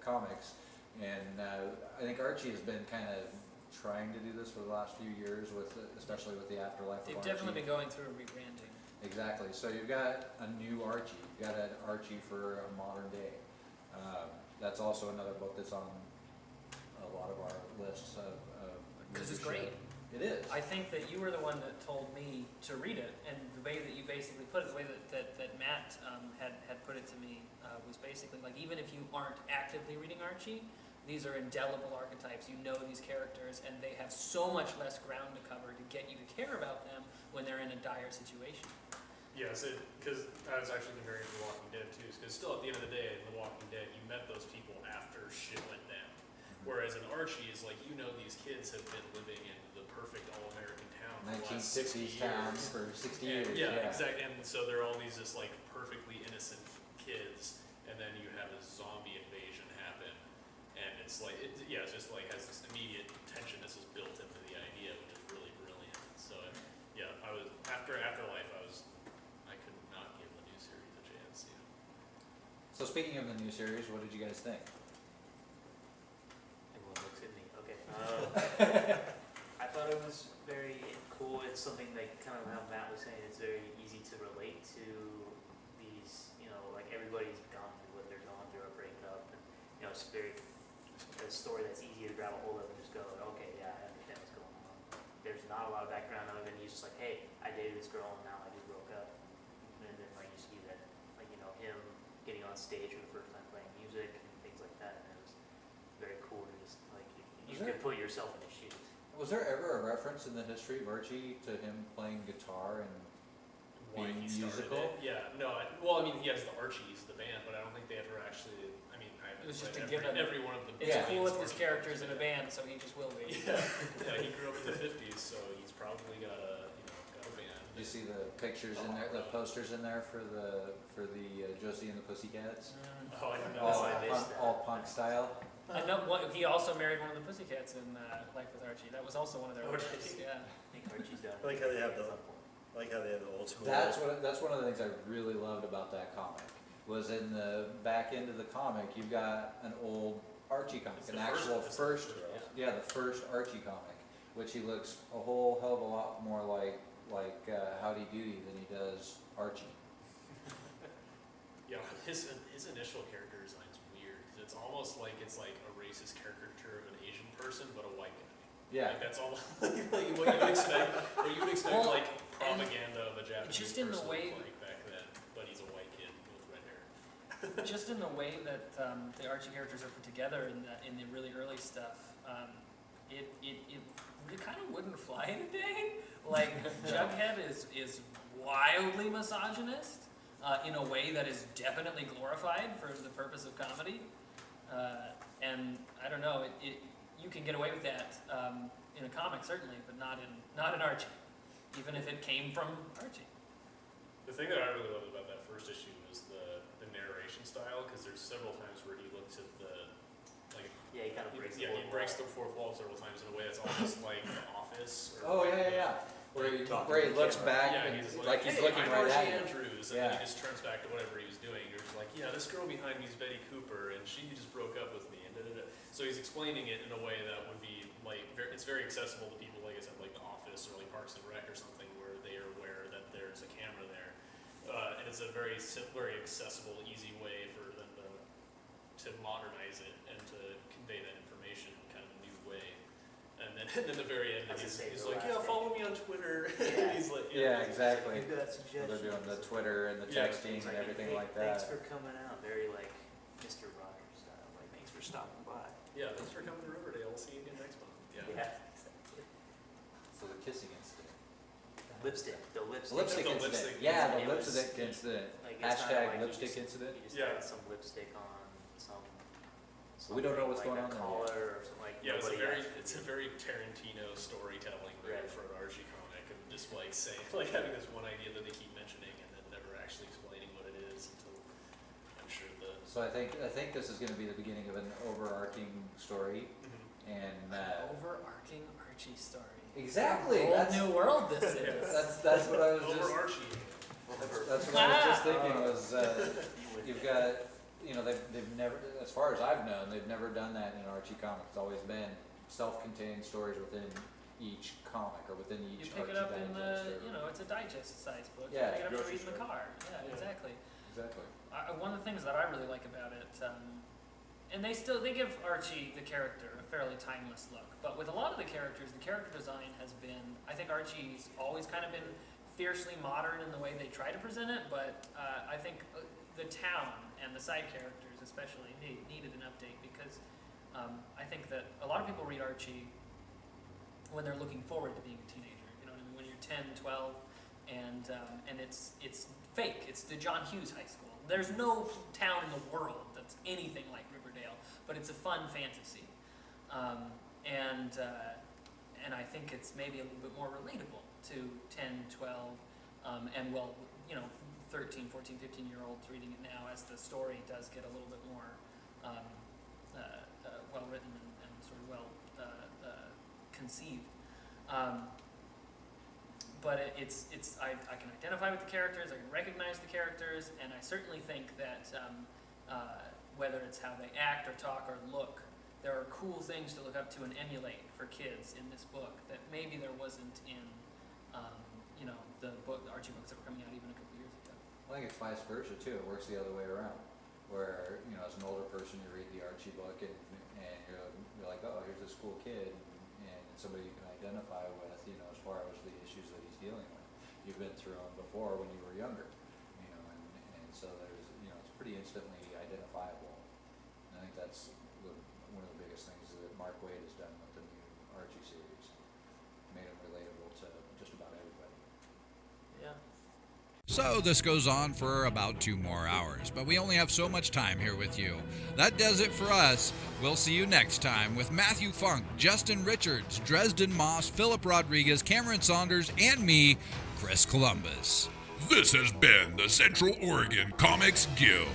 Speaker 8: Comics. And I think Archie has been kind of trying to do this for the last few years, especially with the Afterlife of
Speaker 4: They've
Speaker 8: Archie.
Speaker 4: definitely been going through a rebranding.
Speaker 8: Exactly. So you've got a new Archie. You've got an Archie for a modern day. That's also another book that's on a lot of our lists of
Speaker 4: Because it's
Speaker 8: readership.
Speaker 4: great.
Speaker 8: It is.
Speaker 4: I think that you were the one that told me to read it, and the way that you basically put it, the way that Matt had put it to me was basically like, even if you aren't actively reading Archie, these are indelible archetypes. You know these characters, and they have so much less ground to cover to get you to care about them when they're in a dire situation.
Speaker 6: Yes, because I was actually comparing it to The Walking Dead too, because still at the end of the day, in The Walking Dead, you met those people after shit went down. Whereas in Archie, is like, you know, these kids have been living in the perfect all-American town for the last 60
Speaker 8: 1960s town
Speaker 6: years.
Speaker 8: for 60
Speaker 6: And,
Speaker 8: years.
Speaker 6: yeah, exactly. And so they're all these just like perfectly innocent kids, and then you have this zombie invasion happen, and it's like, it's just like has this immediate tension. This is built into the idea, which is really brilliant. So yeah, I was after Afterlife, I could not give the new series a chance. You know.
Speaker 8: So speaking of the new series, what did you guys think?
Speaker 3: Everyone looks at me. Okay. I thought it was very cool. It's something like kind of how Matt was saying. It's very easy to relate to these. You know, like everybody's gone through what they're going through, a breakup, and you know, it's a story that's easy to grab a hold of and just go, okay, yeah, I understand what's going on. There's not a lot of background other than he's just like, hey, I dated this girl and now I just broke up. And then like you see that, like, you know, him getting on stage for the first time playing music and things like that, and it was very cool to just like you could put yourself in his shoes.
Speaker 8: Was there ever a reference in the history of Archie to him playing guitar and
Speaker 6: Why
Speaker 8: being
Speaker 6: he started
Speaker 8: musical?
Speaker 6: it. Yeah, no, well, I mean, he has the Archies, the band, but I don't think they ever actually, I mean, I haven't
Speaker 4: It was just
Speaker 6: read
Speaker 4: to give
Speaker 6: every one of the
Speaker 4: It's
Speaker 8: Yeah.
Speaker 4: cool if
Speaker 6: bands
Speaker 4: this
Speaker 6: or-
Speaker 4: character's in a band, so he just will be.
Speaker 6: Yeah, yeah, he grew up in the 50s, so he's probably got a band.
Speaker 8: Did you see the pictures in there, the posters in there for the Josie and the Pussycats?
Speaker 6: Oh, I don't know.
Speaker 8: All,
Speaker 3: I missed that.
Speaker 8: all punk style.
Speaker 4: I know he also married one of the Pussycats in Life with Archie. That was also one of their
Speaker 6: Oh,
Speaker 4: works.
Speaker 6: did he?
Speaker 4: Yeah.
Speaker 3: I think Archie's done.
Speaker 7: I like how they have
Speaker 3: at
Speaker 7: the-
Speaker 3: some point.
Speaker 7: Like how they have the old school.
Speaker 8: That's one of the things I really loved about that comic. Was in the back end of the comic, you've got an old Archie comic,
Speaker 6: It's
Speaker 8: an
Speaker 6: the
Speaker 8: actual
Speaker 6: first-
Speaker 8: the first Archie comic, which he looks a whole hell of a lot more like Howdy Doody than he does Archie.
Speaker 6: Yeah, his initial character design's weird, because it's almost like it's like a racist caricature of an Asian person, but a white guy.
Speaker 8: Yeah.
Speaker 6: Like that's all like what you would expect. What you would expect
Speaker 4: Well,
Speaker 6: like propaganda of a Japanese
Speaker 4: just in the
Speaker 6: person
Speaker 4: way-
Speaker 6: to look like back then, but he's a white kid with red hair.
Speaker 4: Just in the way that the Archie characters are put together in the really early stuff, it kind of wouldn't fly today. Like Jughead is wildly misogynist in a way that is definitely glorified for the purpose of comedy. And I don't know, you can get away with that in a comic certainly, but not in Archie, even if it came from Archie.
Speaker 6: The thing that I really loved about that first issue was the narration style, because there's several times where he looks at the, like,
Speaker 3: Yeah, he kind of breaks the
Speaker 6: he
Speaker 3: fourth
Speaker 6: breaks
Speaker 3: wall.
Speaker 6: the fourth wall several times in a way that's almost like The Office.
Speaker 8: Oh,
Speaker 6: Or
Speaker 8: yeah. Where he
Speaker 7: Talking
Speaker 8: looks
Speaker 7: to the
Speaker 8: back
Speaker 6: Yeah,
Speaker 8: and
Speaker 6: he's
Speaker 8: like he's
Speaker 6: hey,
Speaker 8: looking
Speaker 6: I'm
Speaker 8: right
Speaker 6: Archie
Speaker 8: at you.
Speaker 6: Andrews, and
Speaker 8: Yeah.
Speaker 6: then he just turns back to whatever he was doing. You're just like, yeah, this girl behind me is Betty Cooper, and she just broke up with me, and da-da-da. So he's explaining it in a way that would be like, it's very accessible to people, like I said, like The Office or like Parks and Rec or something, where they are aware that there's a camera there, and it's a very very accessible, easy way for them to modernize it and to convey that information in kind of a new way. And then at the very end,
Speaker 3: I was gonna say,
Speaker 6: he's
Speaker 3: the
Speaker 6: like,
Speaker 3: last
Speaker 6: yeah,
Speaker 3: thing.
Speaker 6: follow me on Twitter.
Speaker 3: Yeah.
Speaker 6: He's like,
Speaker 8: Yeah, exactly.
Speaker 3: You've got
Speaker 8: They're
Speaker 3: suggestions.
Speaker 8: doing the Twitter and the
Speaker 6: Yeah.
Speaker 8: texting
Speaker 3: It's
Speaker 8: and
Speaker 3: like,
Speaker 8: everything
Speaker 3: hey,
Speaker 8: like that.
Speaker 3: Thanks for coming out. Very like Mr. Rogers style. Like, thanks for stopping by.
Speaker 6: Yeah, thanks for coming to Riverdale. We'll see you again next month. Yeah.
Speaker 3: Yeah, exactly.
Speaker 8: So the kissing incident.
Speaker 3: Lipstick. The lipstick.
Speaker 8: Lipstick
Speaker 6: The
Speaker 8: incident.
Speaker 6: lipstick
Speaker 8: Yeah, the
Speaker 3: incident. It was-
Speaker 8: lipstick incident.
Speaker 3: Like, it's not
Speaker 8: Hashtag
Speaker 3: like you
Speaker 8: lipstick
Speaker 3: just-
Speaker 8: incident.
Speaker 3: You just
Speaker 6: Yeah.
Speaker 3: had some lipstick on some.
Speaker 8: We don't know what's
Speaker 3: like
Speaker 8: going
Speaker 3: a
Speaker 8: on there
Speaker 3: collar or something like.
Speaker 6: Yeah, it's a
Speaker 3: nobody
Speaker 6: very
Speaker 3: actually
Speaker 6: it's a
Speaker 3: knew.
Speaker 6: very Tarantino storytelling move
Speaker 3: Right.
Speaker 6: for an Archie comic, and just like saying like having this one idea that they keep mentioning and then never actually explaining what it is until I'm sure the
Speaker 8: So I think this is going to be the beginning of an overarching story, and
Speaker 4: Overarching Archie story.
Speaker 8: exactly.
Speaker 4: Whole
Speaker 8: That's
Speaker 4: new world this is.
Speaker 8: that's what I was
Speaker 6: over
Speaker 8: just.
Speaker 6: Archie.
Speaker 8: That's what I was just
Speaker 4: Ah.
Speaker 8: thinking was
Speaker 3: You would
Speaker 8: you've
Speaker 3: think.
Speaker 8: got, they've never, as far as I've known, they've never done that in an Archie comic. It's always been self-contained stories within each comic or within
Speaker 4: You
Speaker 8: each
Speaker 4: pick
Speaker 8: Archie
Speaker 4: it up in
Speaker 8: digest.
Speaker 4: the, it's a digest size book.
Speaker 8: Yeah,
Speaker 4: You pick it up to
Speaker 7: grocery
Speaker 4: read in the
Speaker 7: store.
Speaker 4: car. Yeah,
Speaker 6: Yeah.
Speaker 4: exactly.
Speaker 8: Exactly.
Speaker 4: One of the things that I really like about it, and they give Archie the character a fairly timeless look, but with a lot of the characters, the character design has been, I think Archie's always kind of been fiercely modern in the way they try to present it, but I think the town and the side characters especially needed an update because I think that a lot of people read Archie when they're looking forward to being a teenager, you know what I mean, when you're 10, 12, and it's fake, it's the John Hughes High School. There's no town in the world that's anything like Riverdale, but it's a fun fantasy. And I think it's maybe a little bit more relatable to 10, 12, and 13, 14, 15-year-olds reading it now as the story does get a little bit more well written and sort of well conceived. But I can identify with the characters, I can recognize the characters, and I certainly think that whether it's how they act or talk or look, there are cool things to look up to and emulate for kids in this book that maybe there wasn't in the Archie books that were coming out even a couple years ago.
Speaker 8: I think it's vice versa too. It works the other way around. Where, as an older person, you read the Archie book and you're like, oh, here's this cool kid, and somebody you can identify with, as far as the issues that he's dealing with. You've been through them before when you were younger, and so there's, it's pretty instantly identifiable. And I think that's one of the biggest things that Mark Waid has done with the new Archie series. Made him relatable to just about everybody.
Speaker 4: Yeah.
Speaker 2: So this goes on for about 2 more hours, but we only have so much time here with you. That does it for us. We'll see you next time with Matthew Funk, Justin Richards, Dresden Moss, Philip Rodriguez, Cameron Saunders, and me, Chris Columbus.
Speaker 1: This has been the Central Oregon Comics Guild.